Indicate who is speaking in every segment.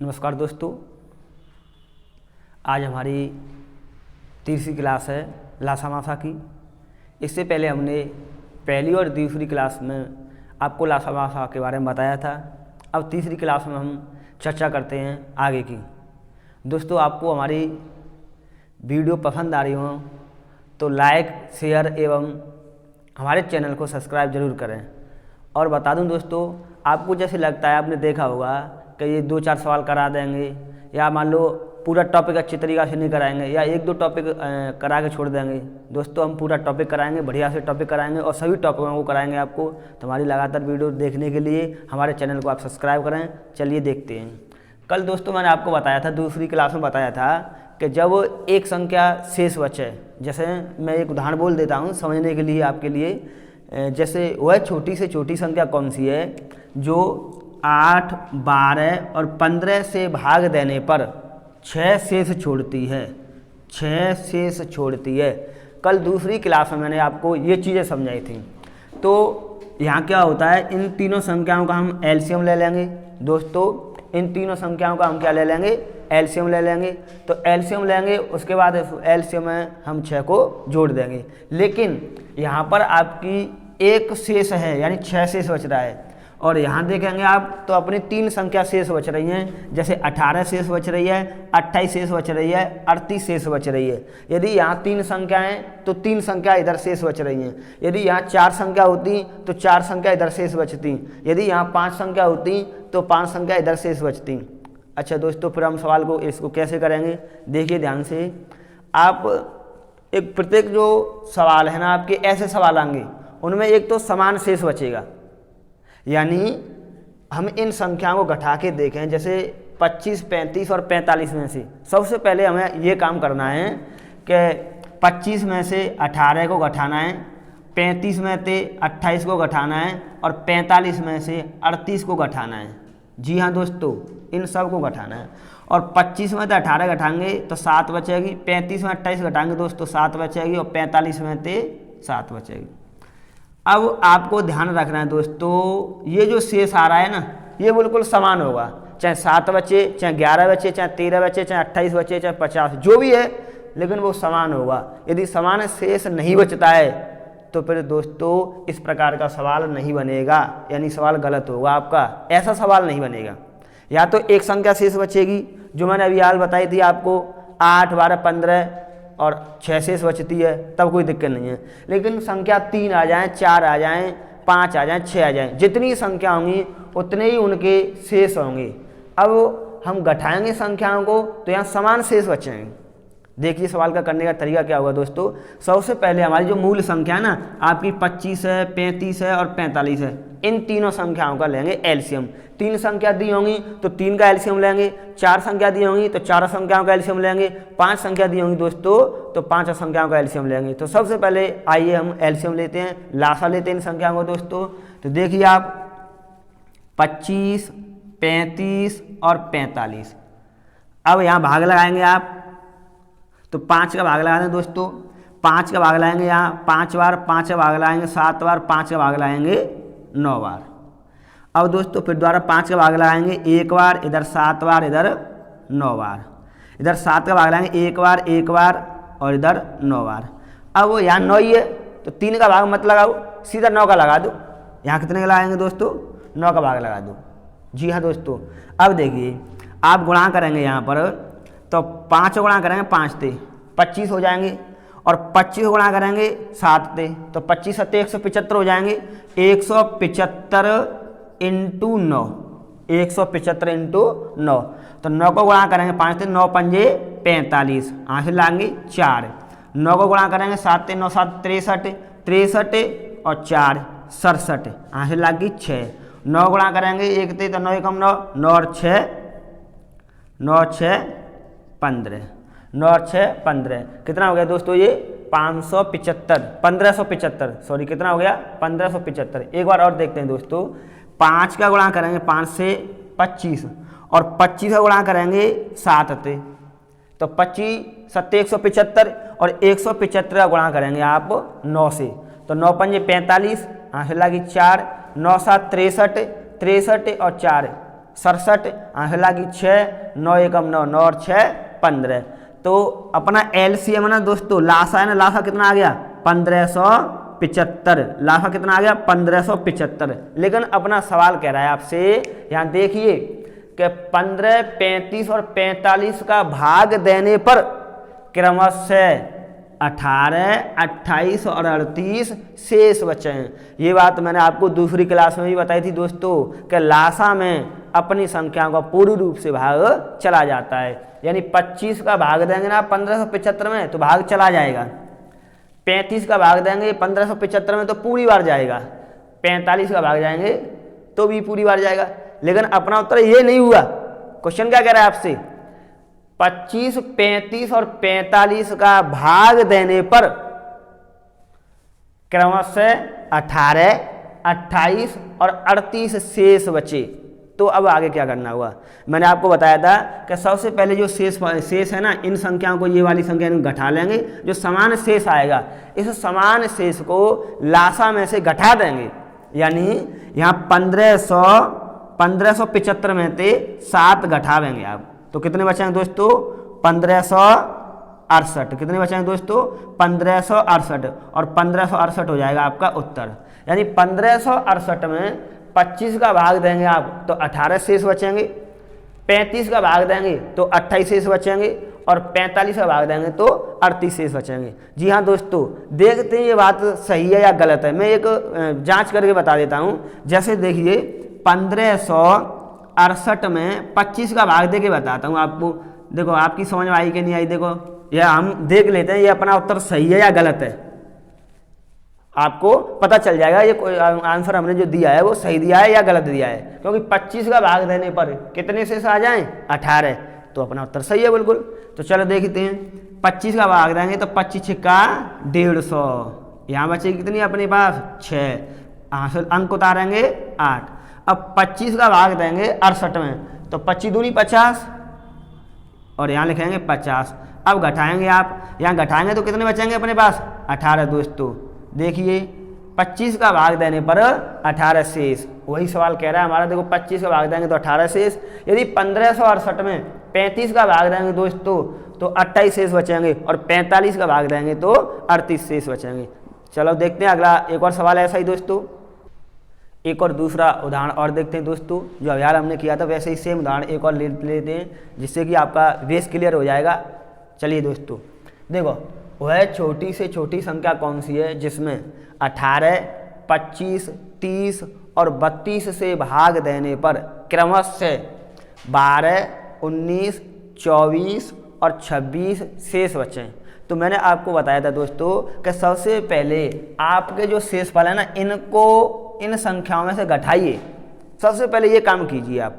Speaker 1: नमस्कार दोस्तों, आज हमारी तीसरी क्लास है लासामासा की। इससे पहले हमने पहली और दूसरी क्लास में आपको लासामासा के बारे में बताया था। अब तीसरी क्लास में हम चर्चा करते हैं आगे की। दोस्तों, आपको हमारी वीडियो पसंद आ रही हो तो लाइक, शेयर एवं हमारे चैनल को सब्सक्राइब जरूर करें। और बता दूं दोस्तों, आपको जैसे लगता है, आपने देखा होगा कि ये 2-4 सवाल करा देंगे या मान लो पूरा टॉपिक अच्छी तरीक़ा से नहीं कराएंगे या 1-2 टॉपिक करा के छोड़ देंगे। दोस्तों, हम पूरा टॉपिक कराएंगे, बढ़िया से टॉपिक कराएंगे और सभी टॉपिकों को कराएंगे आपको। तो हमारी लगातार वीडियो देखने के लिए हमारे चैनल को आप सब्सक्राइब करें। चलिए देखते हैं। कल दोस्तों मैंने आपको बताया था, दूसरी क्लास में बताया था कि जब एक संख्या शेष बचे, जैसे मैं एक उदाहरण बोल देता हूँ समझने के लिए आपके लिए। जैसे वह छोटी से छोटी संख्या कौन सी है जो 8, 12 और 15 से भाग देने पर 6 शेष छोड़ती है। 6 शेष छोड़ती है। कल दूसरी क्लास में मैंने आपको ये चीज़ें समझाई थी। तो यहाँ क्या होता है, इन तीनों संख्याओं का हम एलसीएम ले लेंगे। दोस्तों, इन तीनों संख्याओं का हम क्या ले लेंगे, एलसीएम ले लेंगे। तो एलसीएम लेंगे, उसके बाद एलसीएम में हम 6 को जोड़ देंगे। लेकिन यहाँ पर आपकी एक शेष है, यानी 6 शेष बच रहा है। और यहाँ देखेंगे आप तो अपनी 3 संख्या शेष बच रही हैं। जैसे 18 शेष बच रही है, 28 शेष बच रही है, 38 शेष बच रही है। यदि यहाँ 3 संख्याएँ तो 3 संख्या इधर शेष बच रही हैं। यदि यहाँ 4 संख्या होती तो 4 संख्या इधर शेष बचती। यदि यहाँ 5 संख्या होती तो 5 संख्या इधर शेष बचती। अच्छा दोस्तों, फिर हम सवाल को इसको कैसे करेंगे, देखिए ध्यान से। आप एक प्रत्येक जो सवाल है ना, आपके ऐसे सवाल आएंगे, उनमें एक तो समान शेष बचेगा। यानी हम इन संख्याओं को घटा के देखें, जैसे 25, 35 और 45 में से सबसे पहले हमें ये काम करना है कि 25 में से 18 को घटाना है, 35 में से 28 को घटाना है और 45 में से 38 को घटाना है। जी हाँ दोस्तों, इन सब को घटाना है। और 25 में से 18 घटाएंगे तो 7 बचेगी, 35 में 28 घटाएंगे दोस्तों 7 बचेगी और 45 में से 7 बचेगी। अब आपको ध्यान रखना है दोस्तों, ये जो शेष आ रहा है ना, ये बिल्कुल समान होगा। चाहे 7 बचे, चाहे 11 बचे, चाहे 13 बचे, चाहे 28 बचे, चाहे 50, जो भी है, लेकिन वो समान होगा। यदि समान शेष नहीं बचता है तो फिर दोस्तों इस प्रकार का सवाल नहीं बनेगा, यानी सवाल गलत होगा आपका। ऐसा सवाल नहीं बनेगा। या तो एक संख्या शेष बचेगी, जो मैंने अभी हाल बताई थी आपको, 8, 12, 15 और 6 शेष बचती है, तब कोई दिक्कत नहीं है। लेकिन संख्या 3 आ जाए, 4 आ जाए, 5 आ जाए, 6 आ जाए, जितनी संख्या होंगी उतने ही उनके शेष होंगे। अब हम घटाएंगे संख्याओं को तो यहाँ समान शेष बचेंगे। देखिए सवाल का करने का तरीका क्या होगा दोस्तों। सबसे पहले हमारी जो मूल संख्या है ना, आपकी 25 है, 35 है और 45 है, इन तीनों संख्याओं का लेंगे एलसीएम। 3 संख्या दी होंगी तो 3 का एलसीएम लेंगे, 4 संख्या दी होंगी तो 4 संख्याओं का एलसीएम लेंगे, 5 संख्या दी होंगी दोस्तों तो 5 संख्याओं का एलसीएम लेंगे। तो सबसे पहले आइए हम एलसीएम लेते हैं, लासा लेते हैं इन संख्याओं को दोस्तों। तो देखिए आप 25, 35 और 45। अब यहाँ भाग लगाएंगे आप, तो 5 का भाग लगा दें दोस्तों। 5 का भाग लगाएंगे यहाँ 5 बार, 5 का भाग लगाएंगे 7 बार, 5 का भाग लगाएंगे 9 बार। अब दोस्तों फिर दोबारा 5 का भाग लगाएंगे 1 बार, इधर 7 बार, इधर 9 बार। इधर 7 का भाग लगाएंगे 1 बार, 1 बार और इधर 9 बार। अब वो यहाँ 9 ही है तो 3 का भाग मत लगाओ, सीधा 9 का लगा दो। यहाँ कितने का लगाएंगे दोस्तों, 9 का भाग लगा दो। जी हाँ दोस्तों, अब देखिए आप गुणा करेंगे यहाँ पर, तो 5 गुणा करेंगे 5 से 25 हो जाएंगे और 25 गुणा करेंगे 7 से तो 25 7 175 हो जाएंगे। 175 इंटू 9, 175 इंटू 9। तो 9 को गुणा करेंगे 5 से, 9 पंजे 45, यहाँ से लाएंगे 4। 9 को गुणा करेंगे 7 से, 9 7 63, 63 और 4 67, यहाँ से लागी 6। 9 गुणा करेंगे 1 से तो 9 कम 9, 9 और 6, 9 और 6 15, 9 और 6 15। कितना हो गया दोस्तों ये 575, 1575, सॉरी कितना हो गया 1575। एक बार और देखते हैं दोस्तों। 5 का गुणा करेंगे 5 से 25 और 25 का गुणा करेंगे 7 से, तो 25 7 175 और 175 का गुणा करेंगे आप 9 से, तो 9 पंजे 45, यहाँ से लगी 4, 9 7 63, 63 और 4 67, आंसर लगी 6, 9 एकम 9, 9 और 6 15। तो अपना एलसीएम है ना दोस्तों, लासा है ना, लासा कितना आ गया 1575, लासा कितना आ गया 1575। लेकिन अपना सवाल कह रहा है आपसे, यहाँ देखिए कि 15, 35 और 45 का भाग देने पर क्रमशः 18, 28 और 38 शेष बचे हैं। ये बात मैंने आपको दूसरी क्लास में भी बताई थी दोस्तों कि लासा में अपनी संख्याओं का पूर्ण रूप से भाग चला जाता है। यानी 25 का भाग देंगे ना 1575 में तो भाग चला जाएगा, 35 का भाग देंगे 1575 में तो पूरी बार जाएगा, 45 का भाग जाएंगे तो भी पूरी बार जाएगा। लेकिन अपना उत्तर ये नहीं हुआ। क्वेश्चन क्या कह रहा है आपसे, 25, 35 और 45 का भाग देने पर क्रमशः 18, 28 और 38 शेष बचे। तो अब आगे क्या करना हुआ, मैंने आपको बताया था कि सबसे पहले जो शेष है ना, इन संख्याओं को ये वाली संख्या घटा लेंगे, जो समान शेष आएगा इस समान शेष को लासा में से घटा देंगे। यानी यहाँ 1575 में से 7 घटावेंगे आप, तो कितने बचेंगे दोस्तों 1568। कितने बचेंगे दोस्तों 1568, और 1568 हो जाएगा आपका उत्तर। यानी 1568 में 25 का भाग देंगे आप तो 18 शेष बचेंगे, 35 का भाग देंगे तो 28 शेष बचेंगे, और 45 का भाग देंगे तो 38 शेष बचेंगे। जी हाँ दोस्तों, देखते हैं ये बात सही है या गलत है। मैं एक जांच करके बता देता हूँ। जैसे देखिए 1568 में 25 का भाग दे के बताता हूँ आपको। देखो आपकी समझ में आई कि नहीं आई, देखो यह हम देख लेते हैं ये अपना उत्तर सही है या गलत है, आपको पता चल जाएगा ये आंसर हमने जो दिया है वो सही दिया है या गलत दिया है। क्योंकि 25 का भाग देने पर कितने शेष आ जाएं 18, तो अपना उत्तर सही है बिल्कुल। तो चलो देखते हैं, 25 का भाग देंगे तो 25 का 150, यहाँ बचेगी कितनी अपने पास 6, आंसर अंक उतारेंगे 8। अब 25 का भाग देंगे 68 में तो 25 दूनी 50, और यहाँ लिखेंगे 50। अब घटाएंगे आप, यहाँ घटाएंगे तो कितने बचेंगे अपने पास 18 दोस्तों। देखिए 25 का भाग देने पर 18 शेष, वही सवाल कह रहा है हमारा। देखो 25 का भाग देंगे तो 18 शेष, यदि 1568 में 35 का भाग देंगे दोस्तों तो 28 शेष बचेंगे, और 45 का भाग देंगे तो 38 शेष बचेंगे। चलो देखते हैं अगला एक और सवाल ऐसा ही दोस्तों। एक और दूसरा उदाहरण और देखते हैं दोस्तों, जो अभ्यास हमने किया था वैसे ही सेम उदाहरण एक और ले लेते हैं, जिससे कि आपका बेस क्लियर हो जाएगा। चलिए दोस्तों देखो, वह छोटी से छोटी संख्या कौन सी है जिसमें 18, 25, 30 और 32 से भाग देने पर क्रमशः 12, 19, 24 और 26 शेष बचें। तो मैंने आपको बताया था दोस्तों कि सबसे पहले आपके जो शेषफल है ना, इनको इन संख्याओं में से घटाइए। सबसे पहले ये काम कीजिए आप।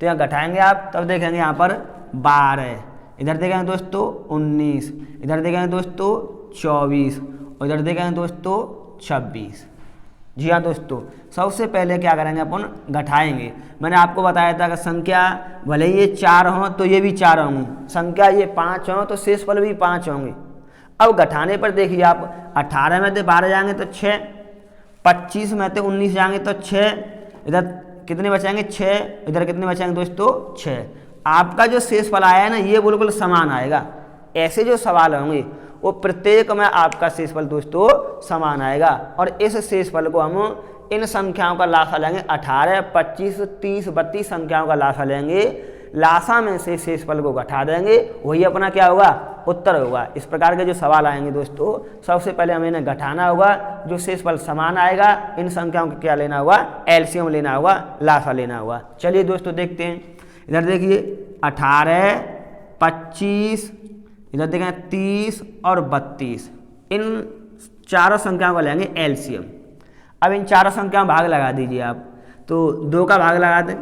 Speaker 1: तो यहाँ घटाएंगे आप, तब देखेंगे यहाँ पर 12, इधर देखेंगे दोस्तों 19, इधर देखेंगे दोस्तों 24, और इधर देखेंगे दोस्तों 26। जी हाँ दोस्तों, सबसे पहले क्या करेंगे अपन घटाएंगे। मैंने आपको बताया था कि संख्या भले ही ये 4 हों तो ये भी 4 होंगी, संख्या ये 5 हों तो शेषफल भी 5 होंगे। अब घटाने पर देखिए आप, 18 में से 12 जाएंगे तो 6, 25 में से 19 जाएंगे तो 6, इधर कितने बचाएंगे 6, इधर कितने बचाएंगे दोस्तों 6। आपका जो शेषफल आया है ना ये बिल्कुल समान आएगा। ऐसे जो सवाल होंगे वो प्रत्येक में आपका शेषफल दोस्तों समान आएगा, और इस शेषफल को हम इन संख्याओं का लासा लेंगे। 18, 25, 30, 32 संख्याओं का लासा लेंगे, लासा में से शेषफल को घटा देंगे, वही अपना क्या होगा उत्तर होगा। इस प्रकार के जो सवाल आएंगे दोस्तों, सबसे पहले हमें इन्हें घटाना होगा, जो शेषफल समान आएगा इन संख्याओं को क्या लेना होगा एलसीएम लेना होगा, लासा लेना होगा। चलिए दोस्तों देखते हैं, इधर देखिए 18, 25, इधर देखें 30 और 32, इन चारों संख्याओं को लेंगे एलसीएम। अब इन चारों संख्याओं में भाग लगा दीजिए आप, तो 2 का भाग लगा दें,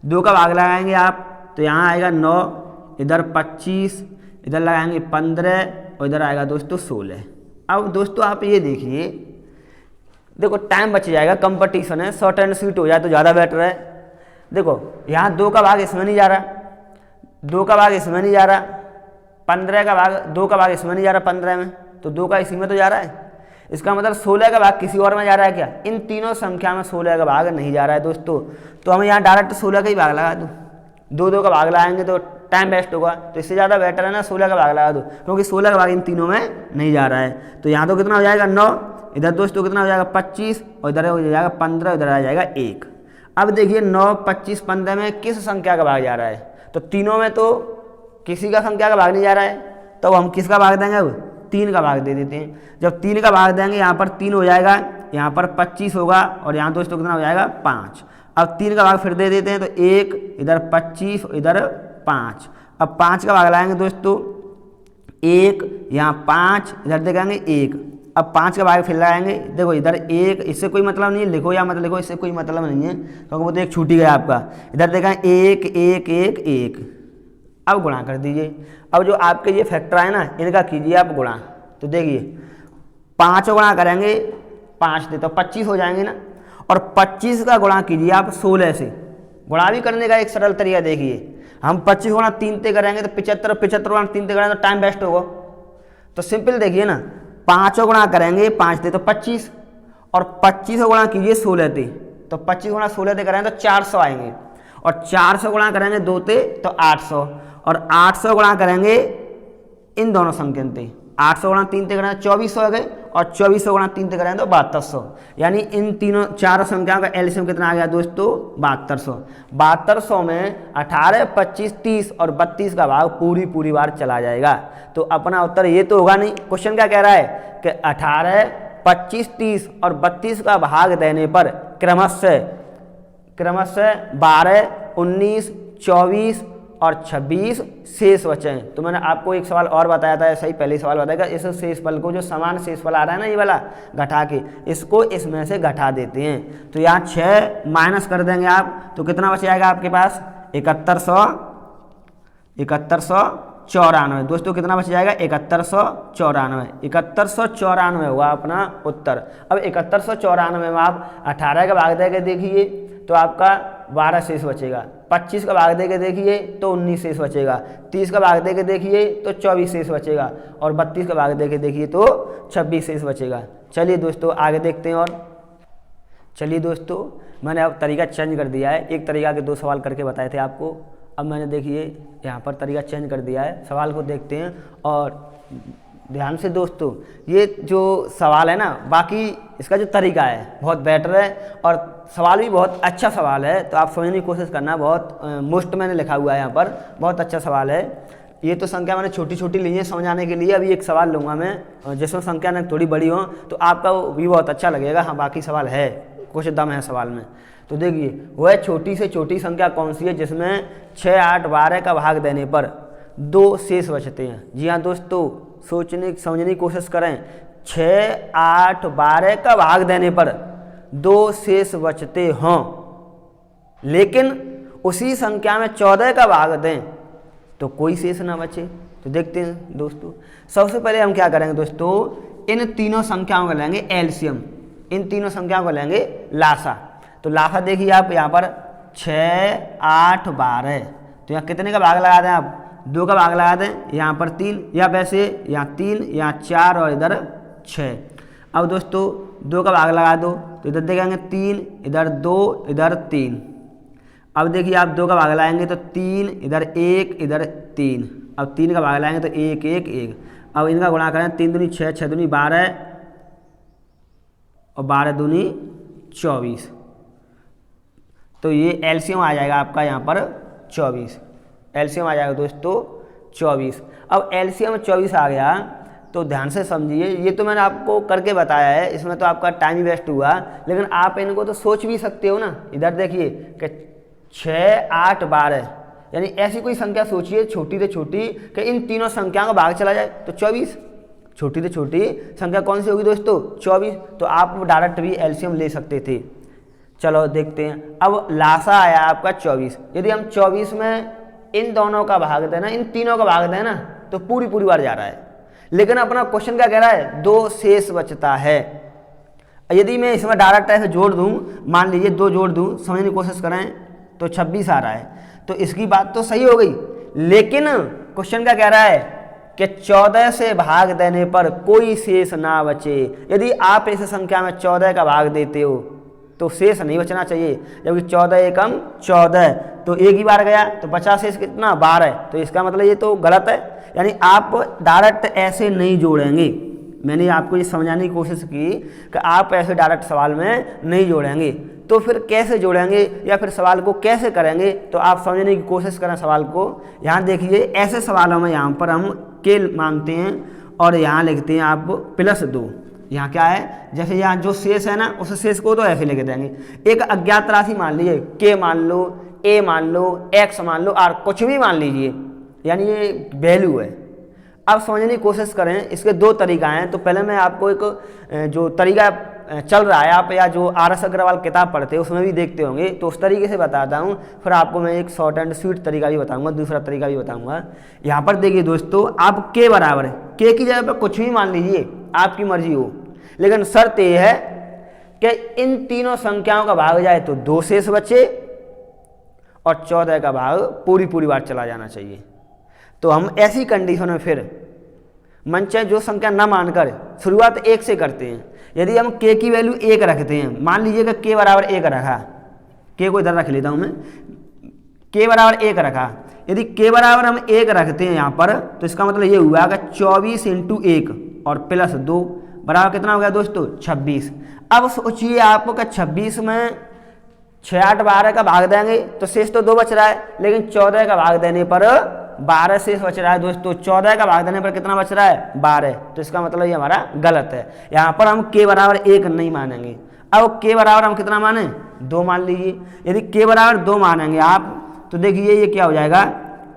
Speaker 1: 2 का भाग लगाएंगे आप तो यहाँ आएगा 9, इधर 25, इधर लगाएंगे 15, और इधर आएगा दोस्तों 16। अब दोस्तों आप ये देखिए, देखो टाइम बच जाएगा, कंपटीशन है, शॉर्ट एंड स्वीट हो जाए तो ज़्यादा बेटर है। देखो यहाँ 2 का भाग इसमें नहीं जा रहा, 2 का भाग इसमें नहीं जा रहा, 15 का भाग 2 का भाग इसमें नहीं जा रहा 15 में, तो 2 का इसी में तो जा रहा है। इसका मतलब 16 का भाग किसी और में जा रहा है क्या? इन तीनों संख्या में 16 का भाग नहीं जा रहा है दोस्तों। तो हम यहाँ डायरेक्ट 16 का ही भाग लगा दूँ, 2 का भाग लगाएंगे तो टाइम वेस्ट होगा, तो इससे ज़्यादा बेटर है ना 16 का भाग लगा दो, क्योंकि 16 का भाग इन तीनों में नहीं जा रहा है। तो यहाँ तो कितना हो जाएगा 9, इधर दोस्तों कितना हो जाएगा 25, और इधर हो जाएगा 15, इधर आ जाएगा 1। अब देखिए 9, 25, 15 में किस संख्या का भाग जा रहा है? तो तीनों में तो किसी का संख्या का भाग नहीं जा रहा है, तो हम किसका भाग देंगे? अब 3 का भाग दे देते हैं। जब 3 का भाग देंगे यहाँ पर 3 हो जाएगा, यहाँ पर 25 होगा, और यहाँ दोस्तों कितना हो जाएगा 5। अब 3 का भाग फिर दे देते हैं, तो 1, इधर 25, इधर 5। अब 5 का भाग लाएंगे दोस्तों, 1, यहाँ 5, इधर देखेंगे 1। अब 5 का भाग फिर लगाएंगे, देखो इधर 1, इससे कोई मतलब नहीं है, लिखो या मत लिखो, इससे कोई मतलब नहीं है, क्योंकि वो तो एक छूट ही गया आपका। इधर देखेंगे 1, 1, 1, 1। अब गुणा कर दीजिए। अब जो आपके ये फैक्टर है ना, इनका कीजिए आप गुणा। तो देखिए 5 गुणा करेंगे, 5 दे तो 25 हो जाएंगे ना, और 25 का गुणा कीजिए आप 16 से। गुणा भी करने का एक सरल तरीका देखिए, हम 25 गुणा 3 से करेंगे तो 75, 75 गुणा 3 से करेंगे तो टाइम वेस्ट होगा। तो सिंपल देखिए ना, 5 गुणा करेंगे, 5 दे तो 25, और 25 गुणा कीजिए 16 से, तो 25 गुणा 16 से करेंगे तो 400 आएंगे, और 400 गुणा करेंगे 2 से तो 800, और 800 गुणा करेंगे इन दोनों संख्या से, 800 गुणा 3 से करेंगे 2400 आ गए, और 2400 गुणा 3 से करेंगे तो 7200। यानी इन तीनों चारों संख्याओं का एलसीएम कितना आ गया दोस्तों? 7200। 7200 में 18, 25, 30 और 32 का भाग पूरी बार चला जाएगा। तो अपना उत्तर ये तो होगा नहीं। क्वेश्चन क्या कह रहा है कि 18, 25, 30 और 32 का भाग देने पर क्रमशः 12, 19, 24 और 26 शेष बचें। तो मैंने आपको एक सवाल और बताया था, ऐसा ही पहले सवाल बताया, इस शेष फल को, जो समान शेष फल आ रहा है ना ये वाला, घटा के इसको इसमें से घटा देते हैं। तो यहाँ 6 माइनस कर देंगे आप, तो कितना बच जाएगा आपके पास? 7194 दोस्तों, कितना बच जाएगा? 7194 हुआ अपना उत्तर। अब 7194 में आप 18 का भाग दे के देखिए तो आपका 12 शेष बचेगा, 25 का भाग दे के देखिए तो 19 शेष बचेगा, 30 का भाग दे के देखिए तो 24 शेष बचेगा, और 32 का भाग दे के देखिए तो 26 शेष बचेगा। चलिए दोस्तों आगे देखते हैं। और चलिए दोस्तों, मैंने अब तरीका चेंज कर दिया है। एक तरीका के 2 सवाल करके बताए थे आपको, अब मैंने देखिए यहाँ पर तरीका चेंज कर दिया है। सवाल को देखते हैं और ध्यान से दोस्तों, ये जो सवाल है ना, बाकी इसका जो तरीका है बहुत बेटर है, और सवाल भी बहुत अच्छा सवाल है, तो आप समझने की कोशिश करना। बहुत मोस्ट मैंने लिखा हुआ है यहाँ पर, बहुत अच्छा सवाल है। ये तो संख्या मैंने छोटी छोटी ली है समझाने के लिए। अभी एक सवाल लूँगा मैं जिसमें संख्या ना थोड़ी बड़ी हो, तो आपका भी बहुत अच्छा लगेगा। हाँ, बाकी सवाल है, कुछ दम है सवाल में। तो देखिए, वह छोटी से छोटी संख्या कौन सी है जिसमें 6, 8, 12 का भाग देने पर 2 शेष बचते हैं? जी हाँ दोस्तों, सोचने समझने की कोशिश करें। 6, 8, 12 का भाग देने पर 2 शेष बचते हों, लेकिन उसी संख्या में 14 का भाग दें तो कोई शेष ना बचे। तो देखते हैं दोस्तों, सबसे पहले हम क्या करेंगे दोस्तों, इन तीनों संख्याओं को लेंगे एलसीएम, इन तीनों संख्याओं को लेंगे लासा। तो लासा देखिए आप यहाँ पर 6, 8, 12, तो यहाँ कितने का भाग लगा दें आप? 2 का भाग लगा दें। यहाँ पर 3, या वैसे यहाँ 3, यहाँ 4 और इधर 6। अब दोस्तों 2 का भाग लगा दो, तो इधर देखेंगे 3, इधर 2, इधर 3। अब देखिए आप 2 का भाग लाएंगे तो 3, इधर 1, इधर 3। अब 3 का भाग लाएंगे तो 1, 1, 1। अब इनका गुणा करें, 3 दूनी 6, 6 दूनी 12 और 12 दूनी 24। तो ये एलसीएम आ जाएगा आपका यहाँ पर 24। एलसीएम आ जाएगा दोस्तों 24। अब एलसीएम 24 आ गया, तो ध्यान से समझिए। ये तो मैंने आपको करके बताया है, इसमें तो आपका टाइम वेस्ट हुआ, लेकिन आप इनको तो सोच भी सकते हो ना। इधर देखिए कि 6, 8, 12, यानी ऐसी कोई संख्या सोचिए छोटी से छोटी कि इन तीनों संख्याओं का भाग चला जाए तो 24। छोटी से छोटी संख्या कौन सी होगी दोस्तों? 24। तो आप डायरेक्ट भी एलसीएम ले सकते थे। चलो देखते हैं। अब लासा आया आपका 24। यदि हम 24 में इन दोनों का भाग देना, इन तीनों का भाग देना, तो पूरी बार जा रहा है, लेकिन अपना क्वेश्चन क्या कह रहा है? 2 शेष बचता है। यदि मैं इसमें डायरेक्ट ऐसे जोड़ दूं, मान लीजिए 2 जोड़ दूं, समझने की कोशिश करें, तो 26 आ रहा है। तो इसकी बात तो सही हो गई, लेकिन क्वेश्चन क्या कह रहा है कि 14 से भाग देने पर कोई शेष ना बचे। यदि आप इस संख्या में 14 का भाग देते हो तो शेष नहीं बचना चाहिए, जबकि 14 एकम 14, तो एक ही बार गया तो बचा शेष कितना 12, तो इसका मतलब ये तो गलत है। यानी आप डायरेक्ट ऐसे नहीं जोड़ेंगे। मैंने आपको ये समझाने की कोशिश की कि आप ऐसे डायरेक्ट सवाल में नहीं जोड़ेंगे, तो फिर कैसे जोड़ेंगे या फिर सवाल को कैसे करेंगे, तो आप समझने की कोशिश करें सवाल को। यहाँ देखिए ऐसे सवालों में यहाँ पर हम के मानते हैं और यहाँ लिखते हैं आप +2। यहाँ क्या है, जैसे यहाँ जो शेष है ना उस शेष को तो ऐसे लिख देंगे। एक अज्ञात राशि मान लीजिए, के मान लो, ए मान लो, एक्स मान लो, आर कुछ भी मान लीजिए, यानी ये वैल्यू है। अब समझने की कोशिश करें, इसके दो तरीका हैं। तो पहले मैं आपको एक जो तरीका चल रहा है, आप या जो RS अग्रवाल किताब पढ़ते हैं उसमें भी देखते होंगे, तो उस तरीके से बताता हूँ। फिर आपको मैं एक शॉर्ट एंड स्वीट तरीका भी बताऊंगा, दूसरा तरीका भी बताऊंगा। यहाँ पर देखिए दोस्तों, आप के बराबर है, के की जगह पर कुछ भी मान लीजिए, आपकी मर्जी हो, लेकिन शर्त यह है कि इन तीनों संख्याओं का भाग जाए तो 2 शेष बचे और 14 का भाग पूरी बार चला जाना चाहिए। तो हम ऐसी कंडीशन में फिर मन चाहे जो संख्या न मानकर शुरुआत 1 से करते हैं। यदि हम के की वैल्यू 1 रखते हैं, मान लीजिए कि के बराबर 1 रखा, के को इधर रख लेता हूं मैं, के बराबर 1 रखा। यदि के बराबर हम 1 रखते हैं यहाँ पर, तो इसका मतलब ये हुआ कि 24 × 1 और +2 बराबर कितना हो गया दोस्तों 26। अब सोचिए आपको कि 26 में 6, 8, 12 का भाग देंगे तो शेष तो 2 बच रहा है, लेकिन 14 का भाग देने पर 12 शेष बच रहा है दोस्तों। 14 का भाग देने पर कितना बच रहा है 12, तो इसका मतलब ये हमारा गलत है। यहाँ पर हम के बराबर 1 नहीं मानेंगे। अब के बराबर हम कितना माने 2 मान लीजिए। यदि के बराबर 2 मानेंगे आप, तो देखिए ये क्या हो जाएगा,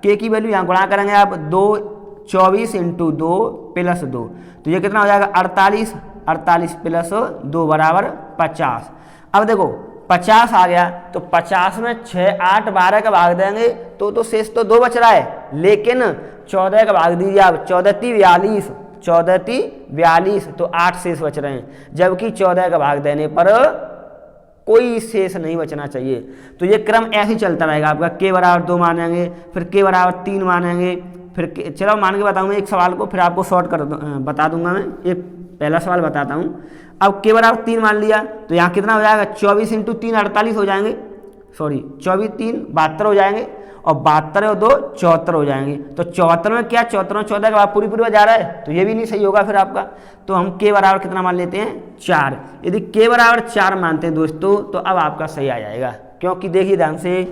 Speaker 1: के की वैल्यू यहाँ गुणा करेंगे आप 24 × 2 +2, तो ये कितना हो जाएगा 48, 48 + 2 बराबर 50। अब देखो 50 आ गया, तो 50 में 6, 8, 12 का भाग देंगे तो शेष तो 2 बच रहा है, लेकिन 14 का भाग दीजिए आप, 14 × 42, 14 × 42, तो 8 शेष बच रहे हैं, जबकि 14 का भाग देने पर कोई शेष नहीं बचना चाहिए। तो ये क्रम ऐसे ही चलता रहेगा आपका। के बराबर 2 मानेंगे, फिर के बराबर 3 मानेंगे, फिर चलो मान के बताऊंगा एक सवाल को, फिर आपको शॉर्ट कर बता दूंगा मैं। एक पहला सवाल बताता हूँ। अब के बराबर 3 मान लिया, तो यहाँ कितना हो जाएगा 24 × 3 48 हो जाएंगे, सॉरी 24 × 3 72 हो जाएंगे, और 72 और 2 74 हो जाएंगे। तो 74 में क्या 14 में 14 का भाग पूरी जा रहा है, तो ये भी नहीं सही होगा फिर आपका। तो हम के बराबर कितना मान लेते हैं 4। यदि के बराबर 4 मानते हैं दोस्तों, तो अब आपका सही आ जाएगा, क्योंकि देखिए ध्यान से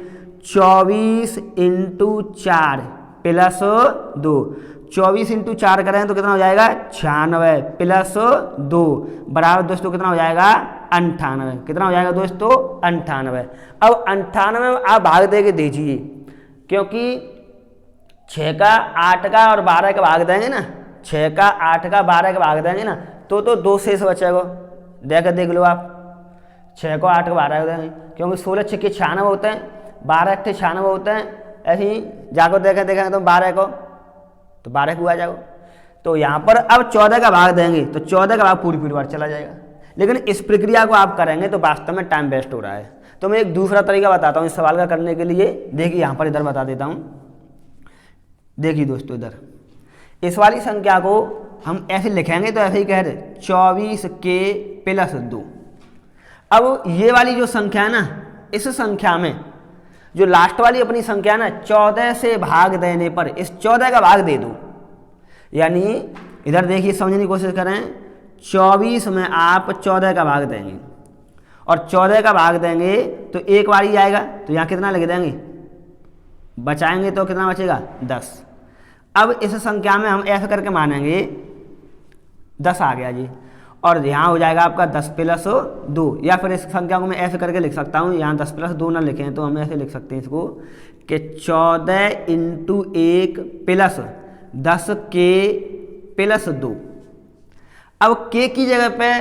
Speaker 1: 24 × 4 +2, 24 × 4 करें तो कितना हो जाएगा 96 +2 बराबर दोस्तों कितना हो जाएगा 98। कितना हो जाएगा दोस्तों 98। अब 98 में आप भाग दे के दीजिए, क्योंकि 6 का 8 का और 12 का भाग देंगे ना, 6 का 8 का 12 का भाग देंगे ना, तो 2 शेष बचेगा। देख लो आप, 6 को 8 को 12 देंगे, क्योंकि 16 6 के 96 होते हैं, 12 8 96 होते हैं। ऐसे ही जाकर देखेंगे तो 12 को, तो 12 को आ जाओ। तो यहाँ पर अब 14 का भाग देंगे तो 14 का भाग पूरी बार चला जाएगा, लेकिन इस प्रक्रिया को आप करेंगे तो वास्तव में टाइम वेस्ट हो रहा है। तो मैं एक दूसरा तरीका बताता हूँ इस सवाल का करने के लिए। देखिए यहाँ पर इधर बता देता हूँ। देखिए दोस्तों, इधर इस वाली संख्या को हम ऐसे लिखेंगे तो ऐसे ही कह रहे 24 के +2। अब ये वाली जो संख्या है ना, इस संख्या में जो लास्ट वाली अपनी संख्या ना 14 से भाग देने पर इस 14 का भाग दे दो। यानी इधर देखिए समझने की कोशिश करें, 24 में आप 14 का भाग देंगे और 14 का भाग देंगे तो एक बार ही आएगा, तो यहाँ कितना लिख देंगे, बचाएंगे तो कितना बचेगा 10। अब इस संख्या में हम ऐसे करके मानेंगे 10 आ गया जी, और यहाँ हो जाएगा आपका 10 + 2, या फिर इस संख्या को मैं ऐसे करके लिख सकता हूँ, यहाँ 10 + 2 ना लिखें तो हम ऐसे लिख सकते हैं इसको कि 14 × 1 + 10 के +2। अब के की जगह पे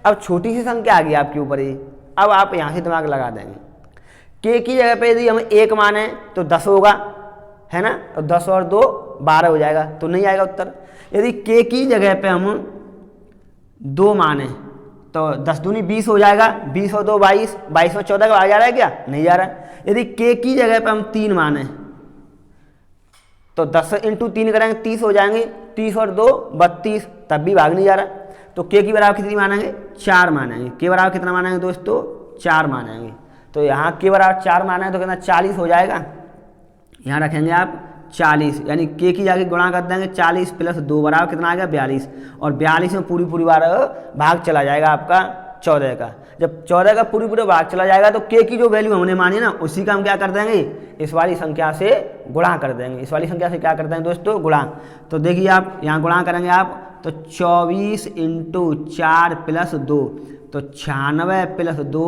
Speaker 1: अब छोटी सी संख्या आ गई आपके ऊपर ही, अब आप यहाँ से दिमाग लगा देंगे। के की जगह पे यदि हम 1 माने तो 10 होगा, है ना, तो 10 और 2 12 हो जाएगा, तो नहीं आएगा उत्तर। यदि के की जगह पे हम 2 माने तो 10 दूनी 20 हो जाएगा, 20 और 2 22, 22 में 14 का भाग जा रहा है क्या, नहीं जा रहा है। यदि के की जगह पे हम 3 माने तो 10 × 3 करेंगे 30 हो जाएंगे, 30 और 2 32, तब भी भाग नहीं जा रहा। तो के की बराबर कितनी मानेंगे? 4 मानेंगे। के बराबर कितना मानेंगे दोस्तों? 4 मानेंगे। तो यहाँ के बराबर 4 मानेंगे तो कितना 40 हो जाएगा। यहाँ रखेंगे आप 40, यानी के की जाके गुणा कर देंगे 40 प्लस 2 बराबर कितना आ गया? 42। और 42 में पूरी बार भाग चला जाएगा आपका 14 का। जब 14 का पूरी भाग चला जाएगा तो के की जो वैल्यू हमने मानी ना, उसी का हम क्या कर देंगे? इस वाली संख्या से गुणा कर देंगे। इस वाली संख्या से क्या कर देंगे दोस्तों? गुणा। तो देखिए आप यहाँ गुणा करेंगे आप तो 24 × 4 + 2, तो 96 + 2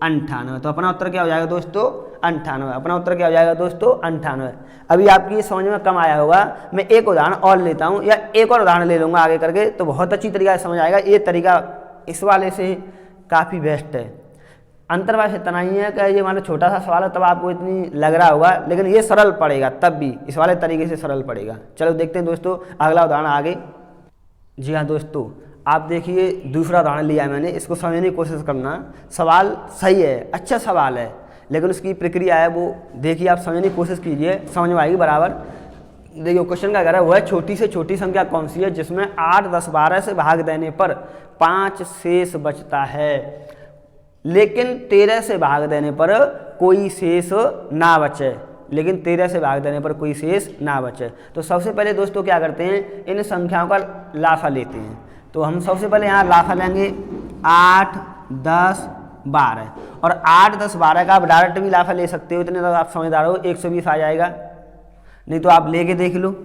Speaker 1: 98। तो अपना उत्तर क्या हो जाएगा दोस्तों? 98। अपना उत्तर क्या हो जाएगा दोस्तों? 98। अभी आपकी समझ में कम आया होगा, मैं एक उदाहरण और लेता हूँ या एक और उदाहरण ले लूँगा आगे करके, तो बहुत अच्छी तरीका से समझ आएगा। ये तरीका इस वाले से काफ़ी बेस्ट है। अंतर बस इतना ही है कि ये मान लो छोटा सा सवाल है तब आपको इतनी लग रहा होगा, लेकिन ये सरल पड़ेगा, तब भी इस वाले तरीके से सरल पड़ेगा। चलो देखते हैं दोस्तों अगला उदाहरण आगे। जी हाँ दोस्तों, आप देखिए दूसरा उदाहरण लिया है मैंने, इसको समझने की कोशिश करना। सवाल सही है, अच्छा सवाल है, लेकिन उसकी प्रक्रिया है वो देखिए, आप समझने की कोशिश कीजिए, समझ में आएगी बराबर। देखिए क्वेश्चन का कह रहा है, वह छोटी से छोटी संख्या कौन सी है जिसमें 8, 10, 12 से भाग देने पर 5 शेष बचता है, लेकिन 13 से भाग देने पर कोई शेष ना बचे। लेकिन 13 से भाग देने पर कोई शेष ना बचे। तो सबसे पहले दोस्तों क्या करते हैं, इन संख्याओं का लाफा लेते हैं। तो हम सबसे पहले यहाँ लाफा लेंगे 8, 10, 12, और 8, 10, 12 का आप डायरेक्ट भी लाफा ले सकते हो, इतने तो आप समझदार हो, 120 आ जाएगा। नहीं तो आप लेके देख लो,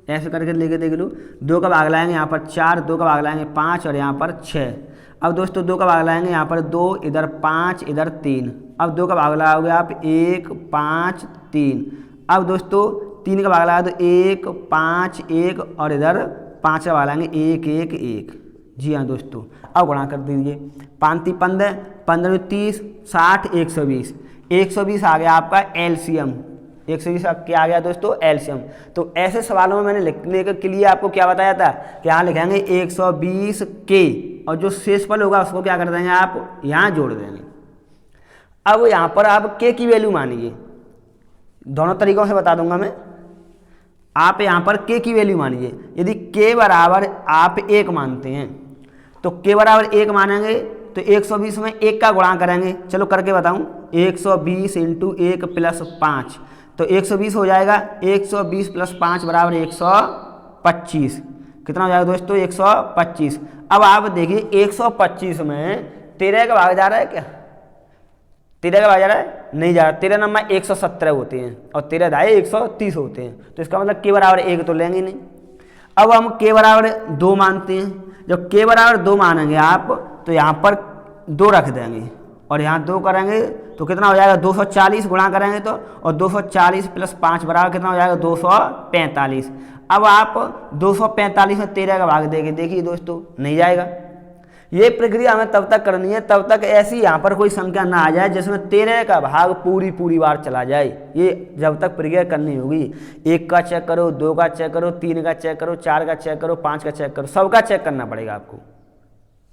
Speaker 1: ऐसे करके लेके देख लो। 2 का भाग लाएंगे यहाँ पर 4, 2 का भाग लाएंगे 5 और यहाँ पर 6। अब दोस्तों 2 का भाग लाएंगे यहाँ पर 2, इधर 5, इधर 3। अब 2 का भाग लगाओगे आप 1, 5, 3। अब दोस्तों 3 का भाग लगा दो 1, 5, 1 और इधर 5 का भाग लाएंगे 1, 1, 1। जी हाँ दोस्तों, अब गुणा कर दीजिए। 5 × 15, 15 × 30, 60, 120। 120 आ गया आपका एलसीएम। 120 का क्या आ गया दोस्तों? एलसीएम। तो ऐसे सवालों में मैंने लिखने के लिए आपको क्या बताया था कि यहाँ लिखेंगे 120 के, और जो शेषफल होगा उसको क्या कर देंगे आप? यहाँ जोड़ देंगे। अब यहाँ पर आप के की वैल्यू मानिए, दोनों तरीकों से बता दूंगा मैं। आप यहाँ पर के की वैल्यू मानिए। यदि के बराबर आप 1 मानते हैं तो के बराबर 1 मानेंगे तो 120 में 1 का गुणा करेंगे। चलो करके बताऊं, 120 × 1 + 5, तो 120 हो जाएगा। 120 + 5 बराबर 125। कितना हो जाएगा दोस्तों? 125। अब आप देखिए 125 में 13 का भाग जा रहा है क्या? 13 का भाग जा रहा है? नहीं जा रहा। 13 नंबर 117 होते हैं और 13 दाए 130 होते हैं, तो इसका मतलब के बराबर 1 तो लेंगे नहीं। अब हम के बराबर 2 मानते हैं। जब के बराबर 2 मानेंगे आप तो यहाँ पर 2 रख देंगे और यहाँ 2 करेंगे तो कितना हो जाएगा? 240 गुणा करेंगे तो, और 240 + 5 बराबर कितना हो जाएगा? 245। अब आप 245 में 13 का भाग देंगे, देखिए दोस्तों नहीं जाएगा। ये प्रक्रिया हमें तब तक करनी है तब तक ऐसी यहाँ पर कोई संख्या ना आ जाए जिसमें 13 का भाग पूरी बार चला जाए। ये जब तक प्रक्रिया करनी होगी। 1 का चेक करो, 2 का चेक करो, 3 का चेक करो, 4 का चेक करो, 5 का चेक करो, सबका चेक करना पड़ेगा आपको,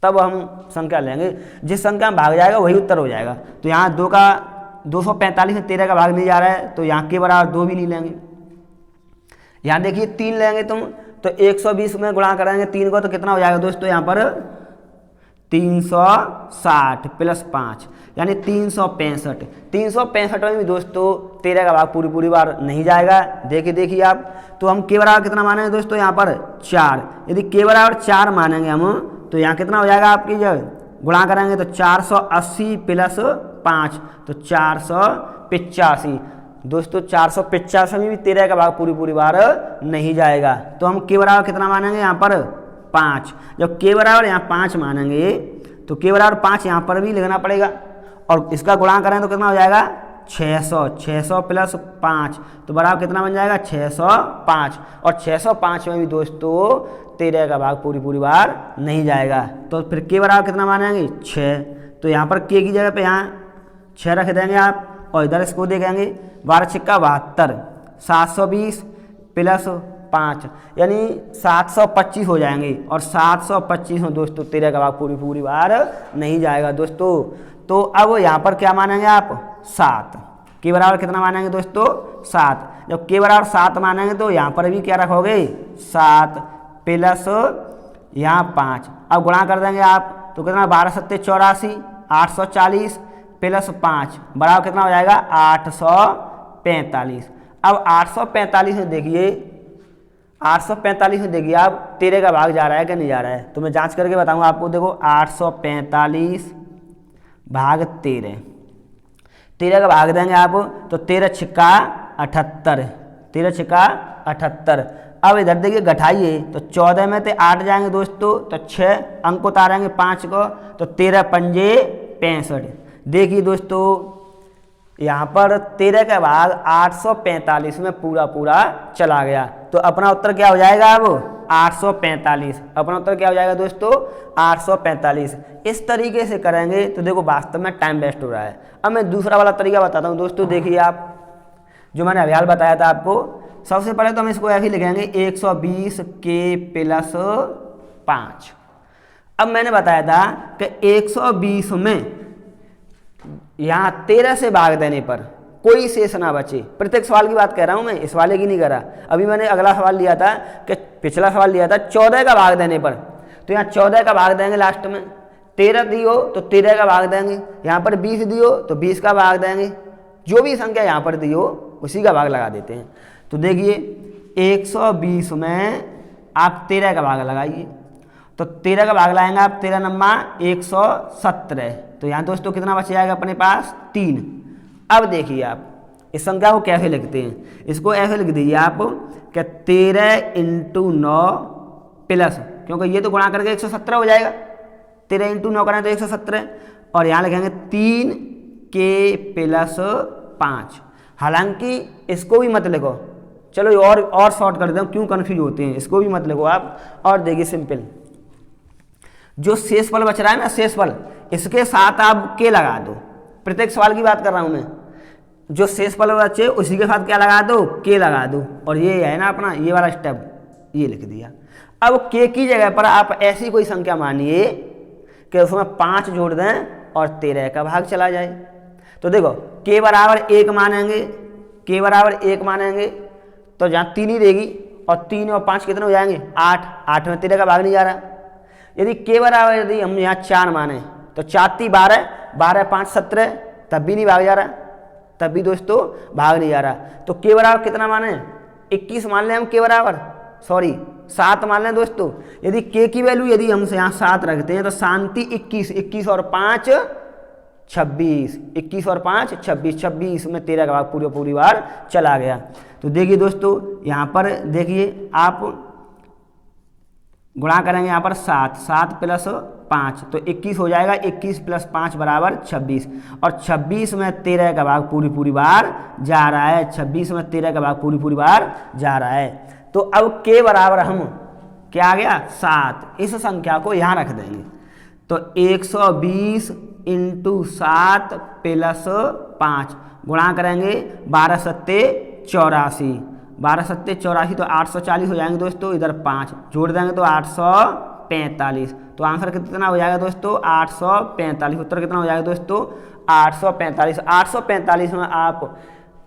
Speaker 1: तब हम संख्या लेंगे। जिस संख्या में भाग जाएगा वही उत्तर हो जाएगा। तो यहाँ 245 में 13 का भाग नहीं जा रहा है तो यहाँ के बराबर 2 भी नहीं लेंगे। यहाँ देखिए 3 लेंगे तुम तो 120 में गुणा कराएंगे 3 को तो कितना हो जाएगा दोस्तों? यहाँ पर 360 + 5 यानी 365। 365 में भी दोस्तों 13 का भाग पूरी बार नहीं जाएगा। देखिए आप, तो हम के बराबर कितना मानेंगे दोस्तों? यहाँ पर 4। यदि के बराबर 4 मानेंगे हम तो यहाँ कितना हो जाएगा आपकी? जब गुणा करेंगे तो 480 + 5 तो 485। दोस्तों 485 में भी 13 का भाग पूरी बार नहीं जाएगा। तो हम के बराबर कितना मानेंगे? यहाँ पर 5। जब के बराबर यहाँ 5 मानेंगे तो के बराबर 5 यहाँ पर भी लिखना पड़ेगा और इसका गुणा करें तो कितना हो जाएगा? 600। 600 + 5 तो बराबर कितना बन जाएगा? 605। और 605 में भी दोस्तों 13 का भाग पूरी बार नहीं जाएगा। तो फिर के बराबर कितना मानेंगे? 6। तो यहाँ पर के की जगह पे यहाँ 6 रख देंगे आप और इधर इसको देखेंगे 12 × 72, 720 + 5 यानी 725 हो जाएंगे। और 725 में दोस्तों 13 का भाग पूरी बार नहीं जाएगा दोस्तों। तो अब यहाँ पर क्या मानेंगे आप? 7। के बराबर कितना मानेंगे दोस्तों 7। जब के बराबर 7 मानेंगे तो यहाँ पर भी क्या रखोगे 7 प्लस यहाँ 5। अब गुणा कर देंगे आप तो कितना 12 सत्ते 84 840 प्लस 5 बराबर कितना हो जाएगा 845। अब 845 में देखिए 845 में देखिए आप 13 का भाग जा रहा है कि नहीं जा रहा है, तो मैं जांच करके बताऊंगा आपको। देखो 845 भाग 13 का भाग देंगे आप तो 13 छिक्का 78, 13 छिक्का 78। अब इधर देखिए घटाइए तो 14 में से 8 जाएंगे दोस्तों तो 6 अंक उतारेंगे 5 को तो 13 पंजे 65। देखिए दोस्तों यहाँ पर 13 का भाग 845 में पूरा चला गया, तो अपना उत्तर क्या हो जाएगा अब 845। अपना उत्तर क्या हो जाएगा दोस्तों 845। इस तरीके से करेंगे तो देखो वास्तव में टाइम वेस्ट हो रहा है। अब मैं दूसरा वाला तरीका बताता हूँ दोस्तों। देखिए आप जो मैंने अभ्यास बताया था आपको, सबसे पहले तो हम इसको ऐसे ही लिखेंगे 120 के प्लस 5। अब मैंने बताया था कि 120 में यहाँ 13 से भाग देने पर कोई शेष ना बचे। प्रत्येक सवाल की बात कह रहा हूँ मैं, इस वाले की नहीं कर रहा। अभी मैंने अगला सवाल लिया था कि पिछला सवाल लिया था 14 का भाग देने पर, तो यहाँ 14 का भाग देंगे लास्ट में। 13 दियो तो 13 का भाग देंगे, यहाँ पर 20 दियो तो 20 का भाग देंगे। जो भी संख्या यहाँ पर दियो उसी का भाग लगा देते हैं। तो देखिए 120 में आप 13 का भाग लगाइए तो 13 का भाग लाएंगे आप 13 नम्मा 117। तो यहाँ दोस्तों कितना बच जाएगा अपने पास 3। अब देखिए आप इस संख्या को कैसे लिखते हैं, इसको ऐसे लिख दीजिए आप कि 13 × 9 प्लस, क्योंकि ये तो गुणा करके 117 हो जाएगा। 13 × 9 करें तो 117 और यहाँ लिखेंगे 3 के प्लस 5। हालांकि इसको भी मत लिखो, चलो और शॉर्ट कर दें, क्यों कन्फ्यूज होते हैं, इसको भी मत लिखो आप। और देखिए सिंपल, जो शेषफल बच रहा है ना शेषफल, इसके साथ आप के लगा दो। प्रत्येक सवाल की बात कर रहा हूं मैं, जो शेषफल बचे उसी के साथ क्या लगा दो के लगा दो। और ये है ना अपना ये वाला स्टेप, ये लिख दिया। अब के की जगह पर आप ऐसी कोई संख्या मानिए कि उसमें 5 जोड़ दें और 13 का भाग चला जाए। तो देखो के बराबर 1 मानेंगे, के बराबर 1 मानेंगे तो जहाँ 3 ही देगी और 3 और 5 कितने हो जाएंगे 8। 8 में 13 का भाग नहीं जा रहा। यदि के बराबर यदि हम यहाँ 4 माने तो 4 × 12, 12 × 5 17, तब भी नहीं भाग जा रहा, तब भी दोस्तों भाग नहीं जा रहा। तो के बराबर कितना माने 21 मान लें हम, के बराबर 7 मान लें दोस्तों। यदि के की वैल्यू यदि हम यहाँ 7 रखते हैं तो शांति 21, 21 और 5 26, 21 और 5 26, 26 में 13 का भाग पूरी बार चला गया। तो देखिए दोस्तों यहाँ पर देखिए आप गुणा करेंगे यहाँ पर 7 प्लस 5 तो 21 हो जाएगा। 21 प्लस 5 बराबर 26 और 26 में 13 का भाग पूरी बार जा रहा है। 26 में 13 का भाग पूरी बार जा रहा है। तो अब के बराबर हम क्या आ गया 7, इस संख्या को यहाँ रख देंगे। तो 120 × 7 प्लस 5 गुणा करेंगे 12 सत्ते 84, 12 सत्ते 84 तो 840 हो जाएंगे दोस्तों। इधर 5 जोड़ देंगे तो 845। तो आंसर कितना हो जाएगा दोस्तों 845। उत्तर कितना हो जाएगा दोस्तों 845। 845 में आप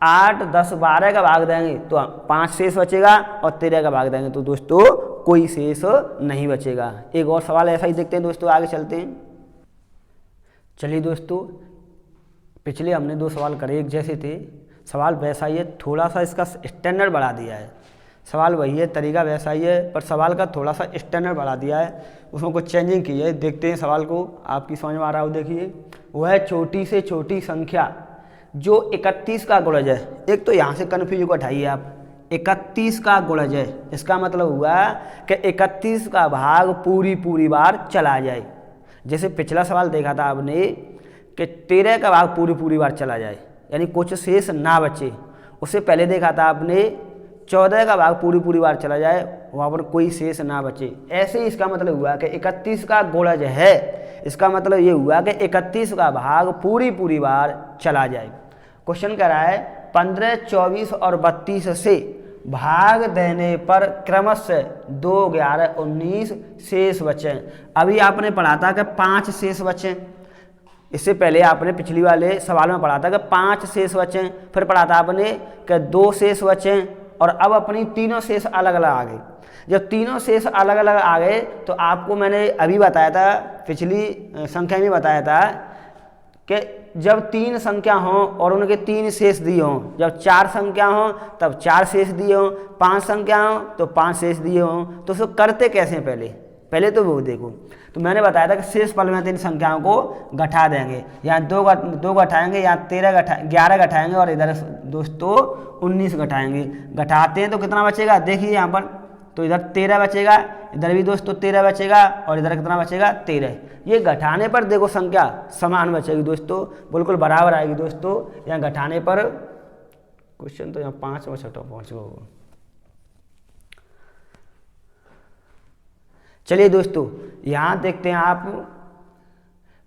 Speaker 1: 8, 10, 12 का भाग देंगे तो 5 शेष बचेगा और 13 का भाग देंगे तो दोस्तों कोई शेष नहीं बचेगा। एक और सवाल ऐसा ही देखते हैं दोस्तों, आगे चलते हैं। चलिए दोस्तों, पिछले हमने 2 सवाल करे एक जैसे थे, सवाल वैसा ही है, थोड़ा सा इसका स्टैंडर्ड बढ़ा दिया है। सवाल वही है, तरीका वैसा ही है, पर सवाल का थोड़ा सा स्टैंडर्ड बढ़ा दिया है, उसमें कुछ चेंजिंग की है। देखते हैं सवाल को, आपकी समझ में आ रहा हो। देखिए वह छोटी से छोटी संख्या जो 31 का गुणज है। एक तो यहाँ से कन्फ्यूज को हटाइए आप, 31 का गुणज है, इसका मतलब हुआ कि 31 का भाग पूरी बार चला जाए। जैसे पिछला सवाल देखा था आपने कि 13 का भाग पूरी बार चला जाए, यानी कुछ शेष ना बचे। उससे पहले देखा था आपने 14 का भाग पूरी बार चला जाए, वहाँ पर कोई शेष ना बचे। ऐसे ही इसका मतलब हुआ कि 31 का गुणज है, इसका मतलब ये हुआ कि 31 का भाग पूरी बार चला जाए। क्वेश्चन कह रहा है 15, 24 और 32 से भाग देने पर क्रमशः 2, 11, 19 शेष बचे। अभी आपने पढ़ा था कि 5 शेष बचे, इससे पहले आपने पिछली वाले सवाल में पढ़ा था कि 5 शेष बचे, फिर पढ़ा था आपने कि 2 शेष बचे, और अब अपनी तीनों शेष अलग अलग आ गए। जब तीनों शेष अलग अलग आ गए तो आपको मैंने अभी बताया था, पिछली संख्या में बताया था कि जब 3 संख्या हों और उनके 3 शेष दिए हों, जब 4 संख्या हों तब 4 शेष दिए हों, 5 संख्या हों तो 5 शेष दिए हों, तो उसको करते कैसे हैं पहले तो वो देखो। तो मैंने बताया था कि शेष पल में 3 संख्याओं को घटा देंगे, यहाँ 2 घटाएंगे, यहाँ 11 घटाएंगे, और इधर दोस्तों 19 घटाएंगे। घटाते हैं तो कितना बचेगा, देखिए यहाँ पर, तो इधर 13 बचेगा, इधर भी दोस्तों 13 बचेगा, और इधर कितना बचेगा 13। ये घटाने पर देखो संख्या समान बचेगी दोस्तों, बिल्कुल बराबर आएगी दोस्तों। यहाँ घटाने पर क्वेश्चन तो यहाँ 5 बचा पहुँचो। चलिए दोस्तों यहाँ देखते हैं आप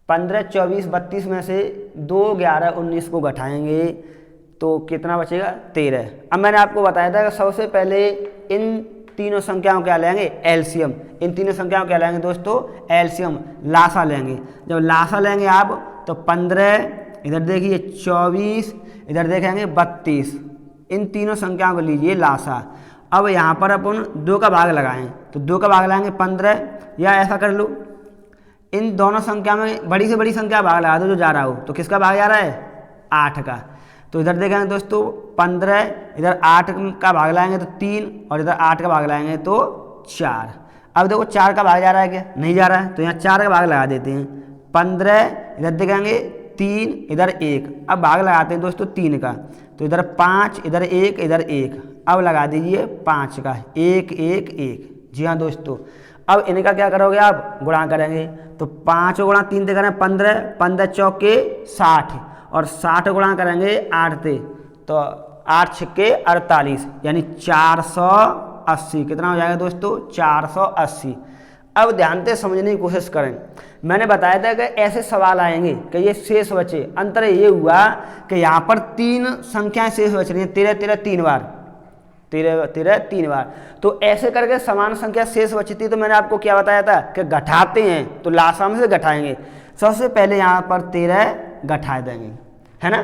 Speaker 1: 15, 24, 32 में से 2, 11, 19 को घटाएंगे तो कितना बचेगा 13। अब मैंने आपको बताया था कि सबसे पहले इन तीनों संख्याओं क्या लेंगे, एलसीएम। इन तीनों संख्याओं क्या लेंगे दोस्तों, एलसीएम, लासा लेंगे। जब लासा लेंगे आप तो 15, इधर देखिए 24, इधर देखेंगे 32, इन तीनों संख्याओं को लीजिए लासा। अब यहाँ पर अपन 2 का भाग लगाएं तो 2 का भाग लगाएंगे 15, या ऐसा कर लो इन दोनों संख्या में बड़ी से बड़ी संख्या भाग लगा दो जो जा रहा हो, तो किसका भाग जा रहा है, 8 का। तो इधर देखेंगे दोस्तों 15, इधर 8 का भाग लाएंगे तो 3, और इधर 8 का भाग लाएंगे तो 4। अब देखो 4 का भाग जा रहा है क्या, नहीं जा रहा है, तो यहाँ 4 का भाग लगा देते हैं। 15, इधर देखेंगे 3, इधर 1, अब भाग लगाते हैं दोस्तों 3 का, तो इधर 5, इधर 1, इधर 1, अब लगा दीजिए 5 का, 1, 1, 1। जी हाँ दोस्तों, अब इनका क्या करोगे आप, गुणा करेंगे, तो 5 गुणा 3 से करें 15, 15 चौके 60, और 60 गुणा करेंगे 8 से तो 8 छक्के 48, यानी 480। कितना हो जाएगा दोस्तों, 480। अब ध्यान से समझने की कोशिश करें। मैंने बताया था कि ऐसे सवाल आएंगे कि ये शेष बचे, अंतर ये हुआ कि यहाँ पर 3 संख्याएं शेष बच रही हैं, 13, 13 3 बार, 13, 13 3 बार, तो ऐसे करके समान संख्या शेष बचती। तो मैंने आपको क्या बताया था कि घटाते हैं तो लासा में से घटाएंगे। सबसे पहले यहाँ पर 13 घटा देंगे, है ना।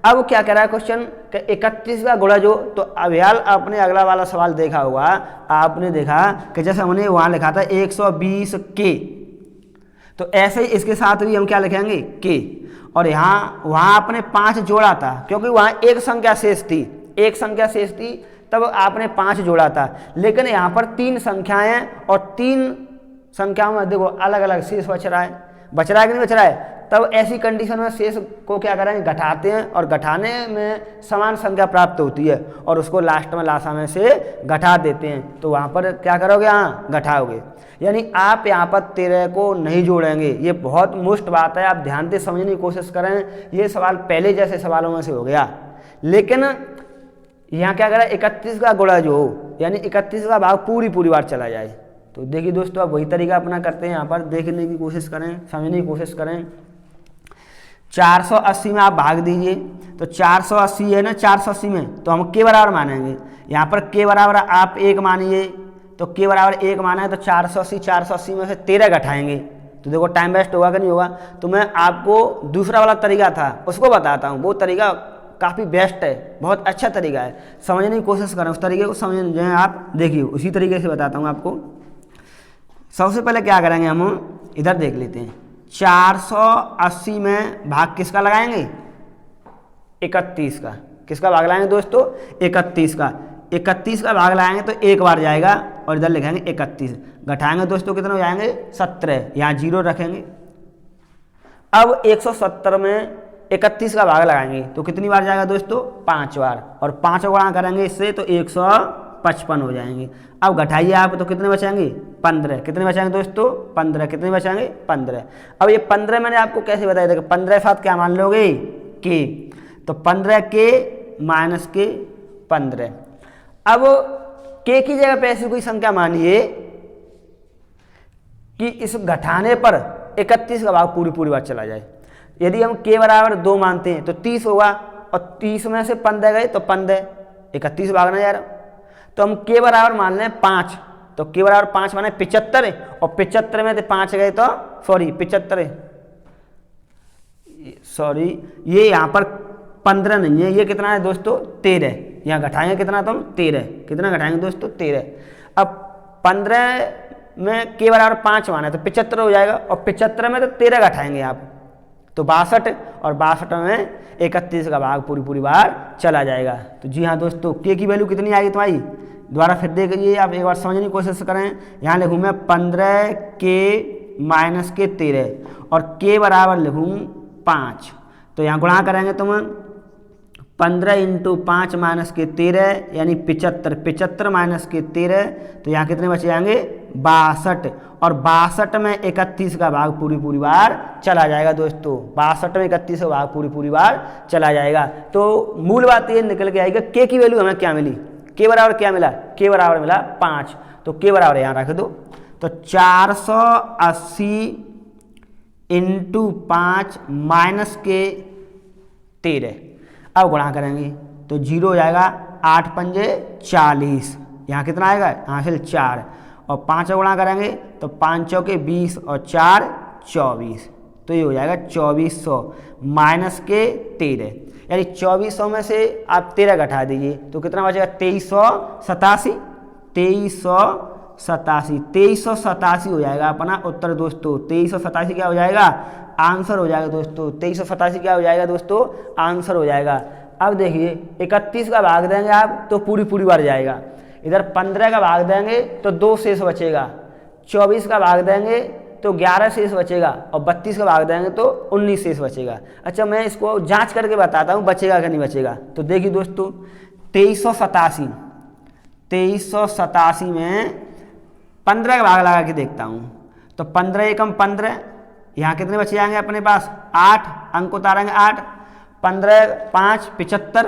Speaker 1: अब क्या कह रहा है क्वेश्चन कि 31 का गुणज हो, तो अभ्याल आपने अगला वाला सवाल देखा होगा, आपने देखा कि जैसे हमने वहाँ लिखा था 120 के, तो ऐसे ही इसके साथ भी हम क्या लिखेंगे के, और यहाँ वहाँ आपने 5 जोड़ा था क्योंकि वहाँ एक संख्या शेष थी, तब आपने 5 जोड़ा था। लेकिन यहाँ पर 3 संख्याएं और 3 संख्याओं में देखो अलग अलग शेष बच रहा है कि नहीं बच रहा है। तब ऐसी कंडीशन में शेष को क्या करेंगे, घटाते हैं, और घटाने में समान संख्या प्राप्त होती है, और उसको लास्ट में लासा में से घटा देते हैं। तो वहाँ पर क्या करोगे, यहाँ घटाओगे, यानी आप यहाँ पर 13 को नहीं जोड़ेंगे। ये बहुत मुश्त बात है, आप ध्यान से समझने की कोशिश करें। ये सवाल पहले जैसे सवालों में से हो गया, लेकिन यहाँ क्या करें, 31 का गुणा जो हो, यानी 31 का भाग पूरी बार चला जाए। तो देखिए दोस्तों, अब वही तरीका अपना करते हैं, यहाँ पर देखने की कोशिश करें, समझने की कोशिश करें। 480 में आप भाग दीजिए, तो 480 है ना, 480 में तो हम के बराबर मानेंगे। यहाँ पर के बराबर आप 1 मानिए, तो के बराबर 1 माना है, तो 480 में से 13 घटाएंगे। तो देखो टाइम वेस्ट होगा कि नहीं होगा। तो मैं आपको दूसरा वाला तरीका था उसको बताता हूँ, वो तरीका काफ़ी बेस्ट है, बहुत अच्छा तरीका है, समझने की कोशिश करें, उस तरीके को समझ जाए आप। देखिए उसी तरीके से बताता हूँ आपको। सबसे पहले क्या करेंगे, हम इधर देख लेते हैं। 480 में भाग किसका लगाएंगे, 31 का। किसका भाग लगाएंगे दोस्तों, 31 का। 31 का भाग लगाएंगे तो 1 बार जाएगा, और इधर लिखेंगे 31। घटाएंगे दोस्तों कितने हो जाएंगे, 17, यहाँ 0 रखेंगे। अब 170 में 31 का भाग लगाएंगे तो कितनी बार जाएगा दोस्तों, 5 बार, और 5 गुणा करेंगे इससे तो 155 हो जाएंगे। अब घटाइए आप तो कितने बचाएंगे, 15। कितने बचाएंगे दोस्तों, 15। कितने बचाएंगे, 15। अब ये 15 मैंने आपको कैसे बताया था कि 15 साथ क्या मान लोगे, के, तो 15 के माइनस के 15। अब के की जगह पे ऐसी कोई संख्या मानिए कि इस घटाने पर 31 का भाग पूरी बार चला जाए। यदि हम के बराबर 2 मानते हैं तो 30 होगा, और 30 में से 15 गए तो 15, 31 भागना जा रहा। तो हम के बराबर मान लें 5, तो के बराबर 5 माने 75, और 75 में से 5 गए तो 75, सॉरी, ये यहाँ पर 15 नहीं है, ये कितना है दोस्तों 13। यहाँ घटाएंगे कितना, तुम 13, कितना घटाएंगे दोस्तों 13। अब 15 में के बराबर 5 माना है तो 75 हो जाएगा, और 75 में तो 13 घटाएंगे आप तो 62, और 62 में 31 का भाग पूरी बार चला जाएगा। तो जी हाँ दोस्तों, के की वैल्यू कितनी आएगी तुम्हारी, दोबारा फिर देखिए आप एक बार समझने की कोशिश करें। यहाँ लिखूँ मैं 15 के माइनस के 13 और के बराबर लिखूँ 5। तो यहाँ गुणा करेंगे तुम 15 इंटू 5 माइनस के 13 यानी 75, 75 माइनस के 13 तो यहाँ कितने बचे जाएंगे 62, और 62 में 31 का भाग पूरी बार चला जाएगा दोस्तों। 62 में 31 का भाग पूरी बार चला जाएगा। तो मूल बात ये निकल के आएगी, के की वैल्यू हमें क्या मिली, के बराबर क्या मिला, के बराबर मिला 5। तो के बराबर यहाँ रख दो, तो 480 इंटू 5 माइनस के 13। अब गुणा करेंगे तो 0 हो जाएगा, 8 पंजे 40, यहाँ कितना आएगा, यहाँ से 4, और 5 गुणा करेंगे तो 5 चौके 20 और 4 24, तो ये हो जाएगा 2400 माइनस के 13, यानी 2400 में से आप 13 घटा दीजिए तो कितना बचेगा 2387, 2387 हो जाएगा अपना उत्तर दोस्तों। 2387 क्या हो जाएगा, आंसर हो जाएगा दोस्तों। 2387 क्या हो जाएगा दोस्तों, आंसर हो जाएगा। अब देखिए 31 का भाग देंगे आप तो पूरी बार जाएगा, इधर 15 का भाग देंगे तो 2 शेष बचेगा, 24 का भाग देंगे तो 11 शेष बचेगा, और 32 का भाग देंगे तो 19 शेष बचेगा। अच्छा मैं इसको जांच करके बताता हूँ बचेगा कि नहीं बचेगा। तो देखिए दोस्तों 2387 में 15 का भाग लगा के देखता हूँ तो 15 एकम 15, यहाँ कितने बचे जाएंगे अपने पास 8, अंक उतारेंगे 8, 15 5 75।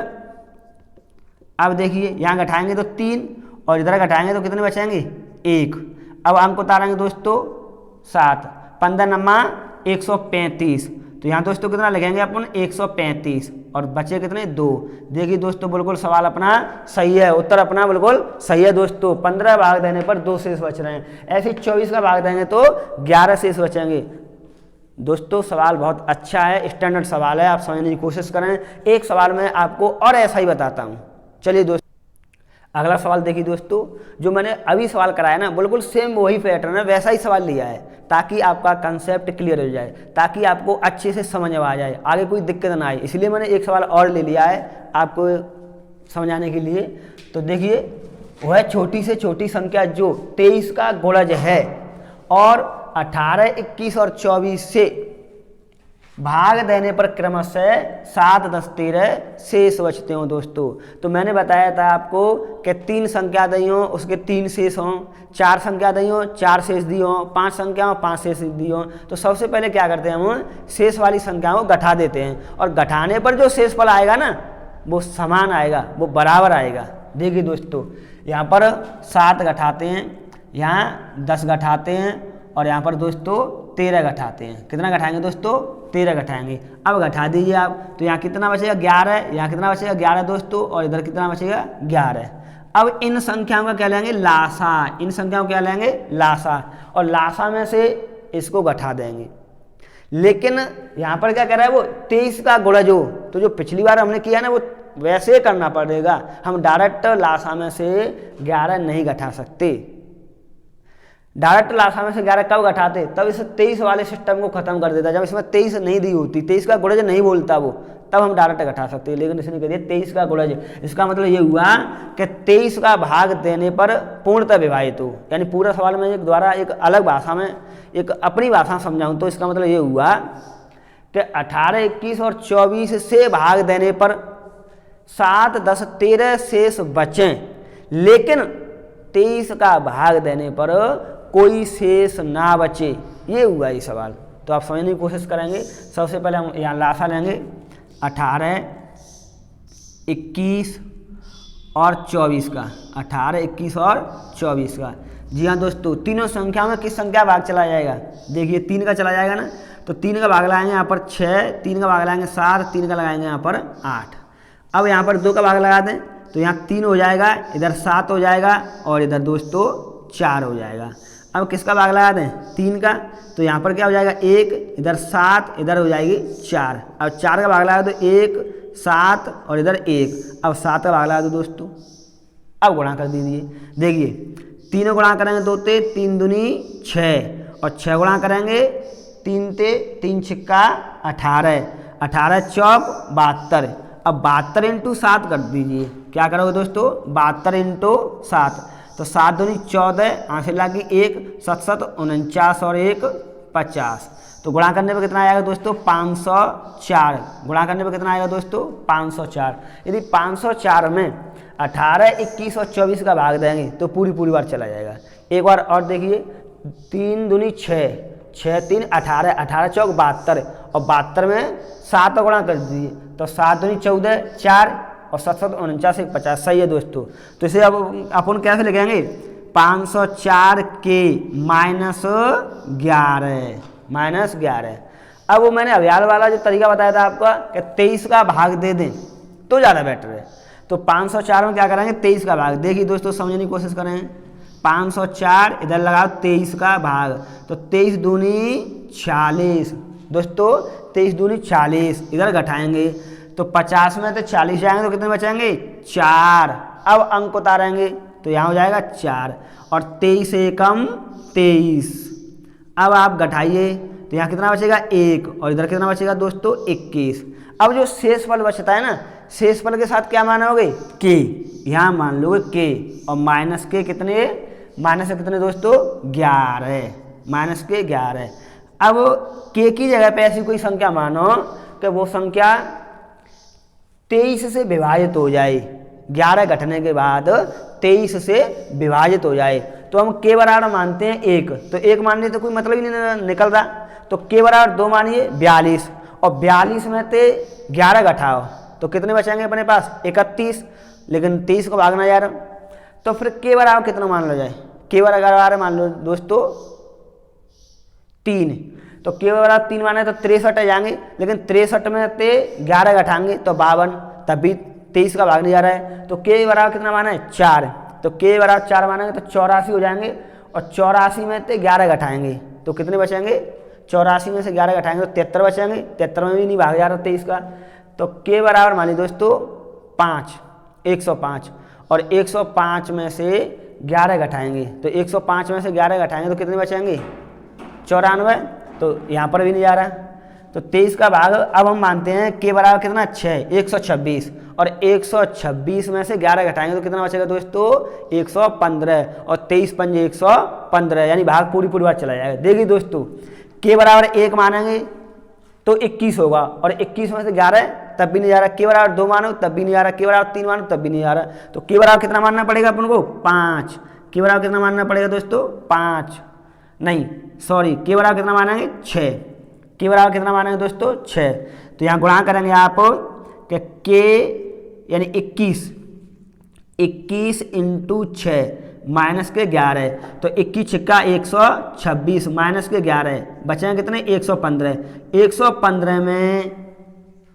Speaker 1: अब देखिए यहाँ घटाएंगे तो 3 और इधर घटाएंगे तो कितने बचेंगे 1। अब अंक उतारेंगे दोस्तों 7, 15 नम्मा 135, तो यहाँ दोस्तों कितना लिखेंगे अपन 135, और बचे कितने 2। देखिए दोस्तों बिल्कुल सवाल अपना सही है, उत्तर अपना बिल्कुल सही है दोस्तों। 15 भाग देने पर 2 शेष बच रहे हैं, ऐसे 24 का भाग देंगे तो 11 शेष बचेंगे। दोस्तों सवाल बहुत अच्छा है, स्टैंडर्ड सवाल है, आप समझने की कोशिश करें। एक सवाल मैं आपको और ऐसा ही बताता हूँ। चलिए दोस्तों अगला सवाल देखिए दोस्तों, जो मैंने अभी सवाल कराया ना बिल्कुल सेम वही पैटर्न है, वैसा ही सवाल लिया है ताकि आपका कंसेप्ट क्लियर हो जाए, ताकि आपको अच्छे से समझ में आ जाए, आगे कोई दिक्कत ना आए। इसलिए मैंने एक सवाल और ले लिया है आपको समझाने के लिए। तो देखिए वह छोटी से छोटी संख्या जो 23 का गुणज है और 18, 21 और 24 से भाग देने पर क्रमशः 7, 10, 13 शेष बचते हों दोस्तों। तो मैंने बताया था आपको कि 3 संख्या दी हों उसके 3 शेष हों, 4 संख्या दी हों 4 शेष दी हों, 5 संख्या हो 5 शेष दी हों। तो सबसे पहले क्या करते हैं हम शेष वाली संख्याओं को घटा देते हैं, और घटाने पर जो शेषफल आएगा ना वो समान आएगा, वो बराबर आएगा। देखिए दोस्तों यहाँ पर 7 घटाते हैं, यहाँ 10 घटाते हैं, और यहाँ पर दोस्तों 13 घटाते हैं। कितना घटाएंगे दोस्तों 13 घटाएंगे। अब घटा दीजिए आप तो यहाँ कितना बचेगा 11, यहाँ कितना बचेगा 11 दोस्तों, और इधर कितना बचेगा 11। अब इन संख्याओं का क्या लेंगे लासा, इन संख्याओं को क्या लेंगे लासा, और लासा में से इसको घटा देंगे। लेकिन यहाँ पर क्या कर रहा है वो 23 का गुणज हो, तो जो पिछली बार हमने किया ना वो वैसे करना पड़ेगा, हम डायरेक्ट लासा में से 11 नहीं घटा सकते। डायरेक्ट लासा में से 11 कब घटाते, तब इस 23 वाले सिस्टम को खत्म कर देता, जब इसमें 23 नहीं दी होती, 23 का गुणज नहीं बोलता वो, तब हम डायरेक्ट घटा सकते हैं। लेकिन इसने कह दिया 23 का गुणज। इसका मतलब ये हुआ कि 23 का भाग देने पर पूर्णतः विभाजित हो, यानी पूरा सवाल में एक द्वारा एक अलग भाषा में एक अपनी भाषा समझाऊं तो इसका मतलब ये हुआ कि 18, 21 और 24 से भाग देने पर 7, 10, 13 शेष बचें, लेकिन 23 का भाग देने पर कोई शेष ना बचे। ये हुआ ये सवाल। तो आप समझने की कोशिश करेंगे। सबसे पहले हम यहाँ लासा लेंगे 18, 21 और 24 का, 18, 21 और 24 का। जी हाँ दोस्तों, तीनों संख्याओं में किस संख्या भाग चला जाएगा, देखिए 3 का चला जाएगा ना, तो 3 का भाग लगाएंगे यहाँ पर 6, 3 का भाग लगाएंगे 7, 3 का लगाएंगे यहाँ पर 8। अब यहाँ पर 2 का भाग लगा दें तो यहाँ 3 हो जाएगा, इधर 7 हो जाएगा और इधर दोस्तों 4 हो जाएगा। अब किसका भाग लगा दें, 3 का, तो यहाँ पर क्या हो जाएगा 1, इधर 7, इधर हो जाएगी 4। अब 4 का भाग लगा दो 1, 7 और इधर 1। अब 7 का भाग लगा दो दोस्तों। अब गुणा कर दीजिए। देखिए 3 गुणा करेंगे 2 ते 3 दूनी 6 और 6 गुणा करेंगे 3 ते 3 छिक्का 18, 18 चौक 72। अब 72 इंटू 7 कर दीजिए। क्या करोगे दोस्तों, 72 इंटू 7, तो 7 दूनी 14, आंसर लगी 1, 7 7 49 और 1 50। तो गुणा करने पर कितना आएगा दोस्तों, 504। गुणा करने पर कितना आएगा दोस्तों, 504। यदि 504 में 18, 21 और 24 का भाग देंगे तो पूरी बार चला जाएगा। एक बार और देखिए, 3 दूनी 6, 6 3 18, 18 चौक 72 और 72 में 7 गुणा कर दीजिए, तो 7 दूनी 14, 4 और 7 7 49 1 50। सही है दोस्तों। तो इसे अब अपन कैसे लिखेंगे, 504 के -11। अब वो मैंने अवयाल वाला जो तरीका बताया था आपका कि 23 का भाग दे दें तो ज़्यादा बेटर है। तो 504 में क्या करेंगे, 23 का भाग। देखिए दोस्तों समझने की कोशिश करें, 504 इधर लगाओ 23 का भाग, तो 23 दूनी 40 दोस्तों, 23 दूनी 40। इधर घटाएंगे तो 50 में तो 40 जाएंगे तो कितने बचेंगे, 4। अब अंक उतारेंगे तो यहाँ हो जाएगा 4 और 23 एकम 23। अब आप घटाइए तो यहाँ कितना बचेगा 1 और इधर कितना बचेगा दोस्तों 21। अब जो शेष फल बचता है ना, शेष फल के साथ क्या मानोगे, के, यहाँ मान लोगे के और माइनस के कितने, माइनस के कितने दोस्तों 11, माइनस के 11। अब के की जगह पे ऐसी कोई संख्या मानो कि वो संख्या 23 से विभाजित हो जाए, 11 घटने के बाद 23 से विभाजित हो जाए, तो हम के बराबर मानते हैं 1। तो 1 मानने तो कोई मतलब ही नहीं निकल रहा, तो के बराबर 2 मानिए 42 और 42 में से 11 घटाओ तो कितने बचेंगे अपने पास 31, लेकिन 23 को भागना यार, तो फिर के बराबर कितना मान लो जाए, के बराबर मान लो दोस्तों 3। तो के बराबर 3 माने तो 63 आ जाएंगे, लेकिन 63 में से 11 घटाएंगे तो 52, तब भी 23 का भाग नहीं जा रहा है। तो के बराबर कितना माना है 4, तो के बराबर 4 मानेंगे तो 84 हो जाएंगे और 84 में से 11 घटाएंगे तो कितने बचेंगे, 84 में से 11 घटाएंगे तो 73 बचेंगे, 73 में भी नहीं भाग जा रहा 23 का। तो के बराबर मान ली दोस्तों 5, 105 और 105 में से 11 घटाएंगे तो 105 में से 11 घटाएंगे तो कितने बचेंगे 94, तो यहाँ पर भी नहीं जा रहा। तो 23 का भाग अब हम मानते हैं के बराबर कितना 6, 126 और 126 में से 11 घटाएंगे तो कितना बचेगा दोस्तों 115 और 23 पंजे 115, यानी भाग पूरी बार चला जाएगा। देखिए दोस्तों के बराबर 1 मानेंगे तो 21 होगा और 21 में से 11 तब भी नहीं जा रहा, के बराबर 2 मानो तब भी नहीं जा रहा, के बराबर 3 मानो तब भी नहीं जा रहा। तो के बराबर कितना मानना पड़ेगा अपन को 5, के बराबर कितना मानना पड़ेगा दोस्तों 5 नहीं सॉरी, के बराबर कितना मानेंगे 6, के बराबर कितना मानेंगे दोस्तों 6। तो यहाँ गुणा करेंगे आप कि के यानी 21 इंटू 6 माइनस के 11, तो 21 छिक्का 126 माइनस के 11 बचेंगे कितने 115। 115 में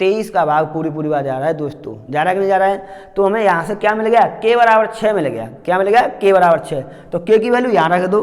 Speaker 1: 23 का भाग पूरी बार जा रहा है दोस्तों, जा रहा है कि नहीं जा रहा है। तो हमें यहाँ से क्या मिल गया, के बराबर 6 मिल गया। क्या मिल गया, के बराबर 6। तो के की वैल्यू यहाँ रख दो,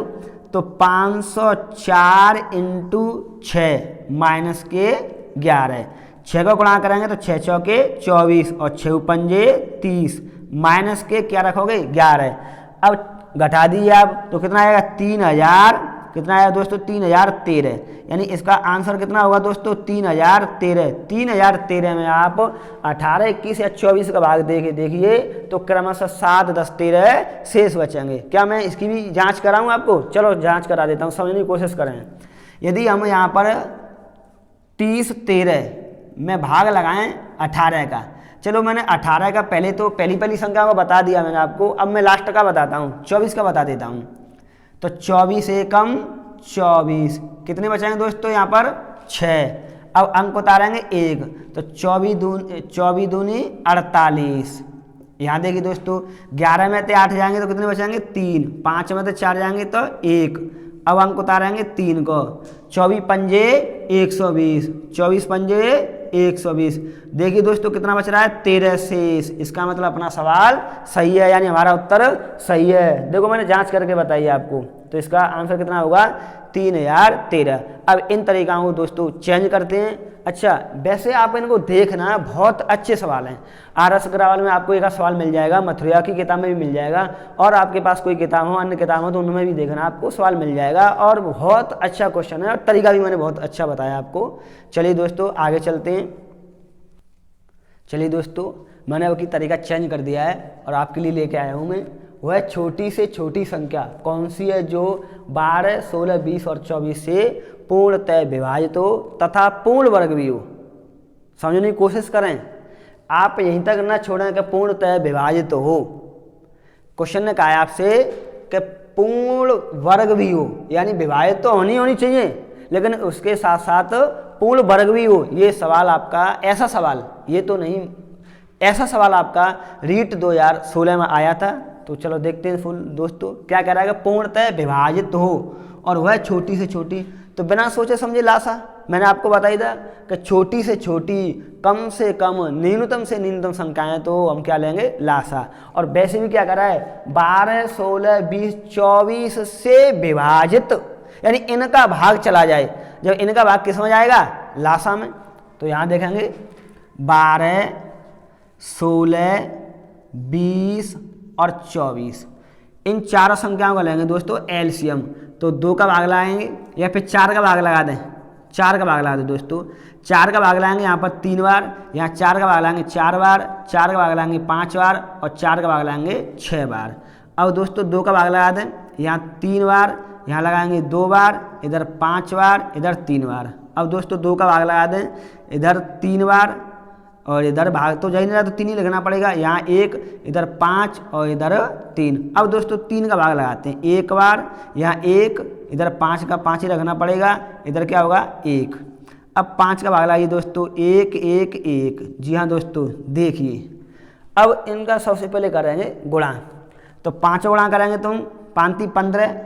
Speaker 1: तो 504 इंटू 6 माइनस के 11, 6 को गुणा करेंगे तो 6 चौके 24 और 6 पंजे 30 माइनस के क्या रखोगे 11। अब घटा दीजिए आप तो कितना आएगा 3000, कितना आएगा दोस्तों 3013, यानी इसका आंसर कितना होगा दोस्तों 3013। 3013 में आप 18, 21 या 24 का भाग देखिए तो क्रमशः 7, 10, 13 शेष बचेंगे। क्या मैं इसकी भी जांच कराऊं आपको, चलो जांच करा देता हूं, समझने की कोशिश करें। यदि हम यहाँ पर 30, 13 में भाग लगाएं 18 का, चलो मैंने 18 का पहले तो पहली संख्या को बता दिया मैंने आपको, अब मैं लास्ट का बताता हूँ, 24 का बता देता हूँ। तो 24 एकम 24, कितने बचाएंगे दोस्तों यहाँ पर 6। अब अंक उतारेंगे 1, तो 24 दूनी 48। यहाँ देखिए दोस्तों 11 में से 8 जाएंगे तो कितने बचाएंगे 3, 5 में से 4 जाएंगे तो 1। अब अंक उतारेंगे 3 को, 24 पंजे 120, 24 पंजे 120। देखिए दोस्तों कितना बच रहा है 13 शेष। इसका मतलब अपना सवाल सही है, यानी हमारा उत्तर सही है। देखो मैंने जांच करके बताई आपको, तो इसका आंसर कितना होगा 3013। अब इन तरीक़ों को दोस्तों चेंज करते हैं। अच्छा, वैसे आप इनको देखना, बहुत अच्छे सवाल हैं। RS अग्रवाल में आपको एक सवाल मिल जाएगा, मथुरा की किताब में भी मिल जाएगा, और आपके पास कोई किताब हो, अन्य किताब हो, तो उनमें भी देखना, आपको सवाल मिल जाएगा। और बहुत अच्छा क्वेश्चन है और तरीका भी मैंने बहुत अच्छा बताया आपको। चलिए दोस्तों आगे चलते हैं। चलिए दोस्तों, मैंने अब की तरीका चेंज कर दिया है और आपके लिए लेके आया हूँ मैं। वह छोटी से छोटी संख्या कौन सी है जो 12, 16, 20 और 24 से पूर्णतः विभाजित हो तथा पूर्ण वर्ग भी हो। समझने की कोशिश करें, आप यहीं तक ना छोड़ें कि पूर्णतः विभाजित हो। क्वेश्चन ने कहा है आपसे कि पूर्ण वर्ग भी हो, यानी विभाजित तो होनी चाहिए, लेकिन उसके साथ साथ पूर्ण वर्ग भी हो। ये सवाल आपका ऐसा सवाल, ये तो नहीं, ऐसा सवाल आपका रीट 2016 में आया था। तो चलो देखते हैं फुल दोस्तों क्या कह रहा है कि पूर्णतः विभाजित हो और वह छोटी से छोटी। तो बिना सोचे समझे लासा, मैंने आपको बताई था कि छोटी से छोटी, कम से कम, न्यूनतम से न्यूनतम संख्याएं तो हम क्या लेंगे लासा। और वैसे भी क्या कर रहा है 12, 16, 20, 24 से विभाजित, यानी इनका भाग चला जाए। जब इनका भाग किस में जाएगा लासा में, तो यहाँ देखेंगे 12, 16, 20 और 24, इन चारों संख्याओं का लेंगे दोस्तों एलसीएम। तो 2 का भाग लगाएंगे या फिर 4 का भाग लगा दें, 4 का भाग लगा दें दोस्तों। 4 का भाग लगाएंगे यहाँ पर 3 बार, यहाँ 4 का भाग लगाएंगे 4 बार, 4 का भाग लगाएंगे 5 बार और 4 का भाग लगाएंगे 6 बार। अब दोस्तों 2 का भाग लगा दें, यहाँ 3 बार, यहाँ लगाएंगे 2 बार, इधर 5 बार, इधर 3 बार। अब दोस्तों 2 का भाग लगा दें, इधर 3 बार और इधर भाग तो जा ही नहीं रहा, तो 3 ही लगना पड़ेगा। यहाँ 1, इधर 5 और इधर 3। अब दोस्तों 3 का भाग लगाते हैं, 1 बार, यहाँ 1, इधर 5 का 5 ही रखना पड़ेगा, इधर क्या होगा 1। अब 5 का भाग लगाइए दोस्तों, 1, 1, 1। जी हाँ दोस्तों देखिए, अब इनका सबसे पहले करेंगे गुणा। तो 5 गुणा करेंगे तुम, 5 15,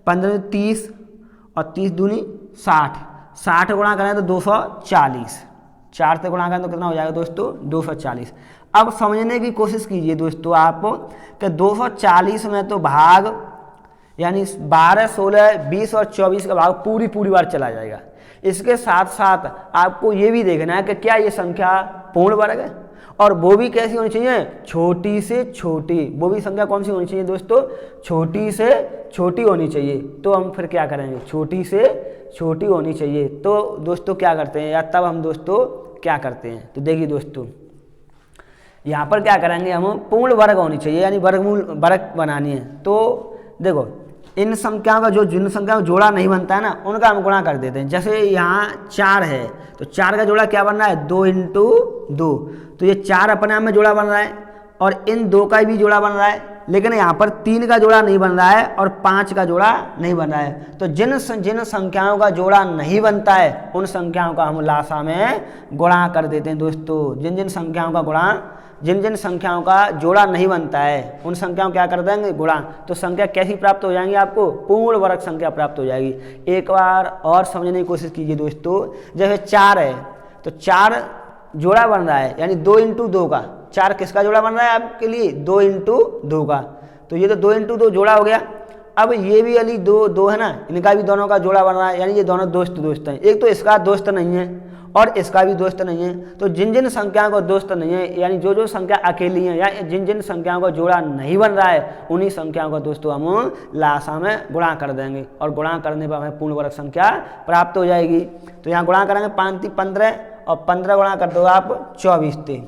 Speaker 1: 15 30 और 30 दूनी 60, 60 गुणा करें तो 240, 4 से गुणा करें तो कितना हो जाएगा दोस्तों 240। अब समझने की कोशिश कीजिए दोस्तों आप कि 240 में तो भाग यानी 12, 16, 20 और 24 का भाग पूरी बार चला जाएगा। इसके साथ साथ आपको ये भी देखना है कि क्या ये संख्या पूर्ण वर्ग है, और वो भी कैसी होनी चाहिए छोटी से छोटी। वो भी संख्या कौन सी होनी चाहिए दोस्तों छोटी से छोटी होनी चाहिए। तो हम फिर क्या करेंगे छोटी से छोटी होनी चाहिए। तो दोस्तों क्या करते हैं, या तब हम दोस्तों क्या करते हैं, तो देखिए दोस्तों यहाँ पर क्या करेंगे हम, पूर्ण वर्ग होनी चाहिए, यानी वर्गमूल वर्ग बनानी है। तो देखो इन संख्याओं का जिन संख्याओं का जोड़ा नहीं बनता है ना, उनका हम गुणा कर देते हैं। जैसे यहाँ 4 है तो 4 का जोड़ा क्या बन रहा है 2 × 2, तो ये 4 अपने आप में जोड़ा बन रहा है और इन 2 का भी जोड़ा बन रहा है। लेकिन यहाँ पर 3 का जोड़ा नहीं बन रहा है और 5 का जोड़ा नहीं बन रहा है। तो जिन संख्याओं का जोड़ा नहीं बनता है उन संख्याओं का हम लासा में गुणा कर देते हैं दोस्तों। जिन संख्याओं का गुणा, जिन संख्याओं का जोड़ा नहीं बनता है उन संख्याओं क्या कर देंगे गुणा। तो संख्या कैसी प्राप्त हो जाएंगी आपको, पूर्ण वर्ग संख्या प्राप्त हो जाएगी। एक बार और समझने की कोशिश कीजिए दोस्तों। जैसे 4 है तो 4 जोड़ा बन रहा है, यानी 2 × 2 का। 4 किसका जोड़ा बन रहा है आपके लिए 2 × 2 का। तो ये तो 2 × 2 जोड़ा हो गया। अब ये भी वाली 2 है ना, इनका भी दोनों का जोड़ा बन रहा है, यानी ये दोनों दोस्त हैं। एक तो इसका दोस्त नहीं है और इसका भी दोस्त नहीं है। तो जिन संख्याओं का दोस्त नहीं है, यानी जो संख्या अकेली है या जिन संख्याओं का जोड़ा नहीं बन रहा है, उन्हीं संख्याओं का दोस्तों हम लासा में गुणा कर देंगे और गुणा करने पर हमें पूर्ण वर्ग संख्या प्राप्त हो जाएगी। तो यहाँ गुणा करेंगे 5 × 15 और 15 गुणा कर दो आप 24 से,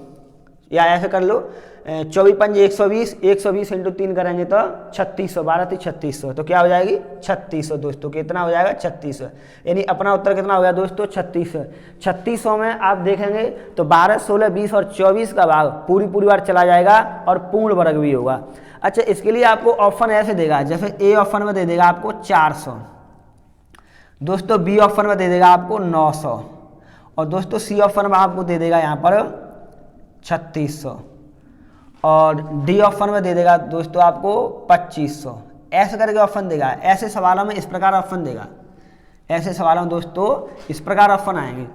Speaker 1: या ऐसे कर लो 24 × 5 120, 120 × 3 करेंगे तो 3600, 12 × 3600, तो क्या हो जाएगी 3600 दोस्तों। कितना हो जाएगा 3600, यानी अपना उत्तर कितना हो गया दोस्तों 3600। 3600 में आप देखेंगे तो 12, 16, 20 और 24 का भाग पूरी बार चला जाएगा और पूर्ण वर्ग भी होगा। अच्छा, इसके लिए आपको ऑप्शन ऐसे देगा, जैसे ए ऑप्शन में दे देगा आपको 400 दोस्तों, बी ऑप्शन में दे देगा आपको 900 और दोस्तों सी ऑप्शन में आपको दे देगा यहाँ पर 3600 और डी ऑप्शन में दे देगा दोस्तों आपको 2500। ऐसे करके ऑप्शन देगा। ऐसे सवालों में इस प्रकार ऑप्शन देगा, ऐसे सवालों में दोस्तों इस प्रकार ऑप्शन आएंगे।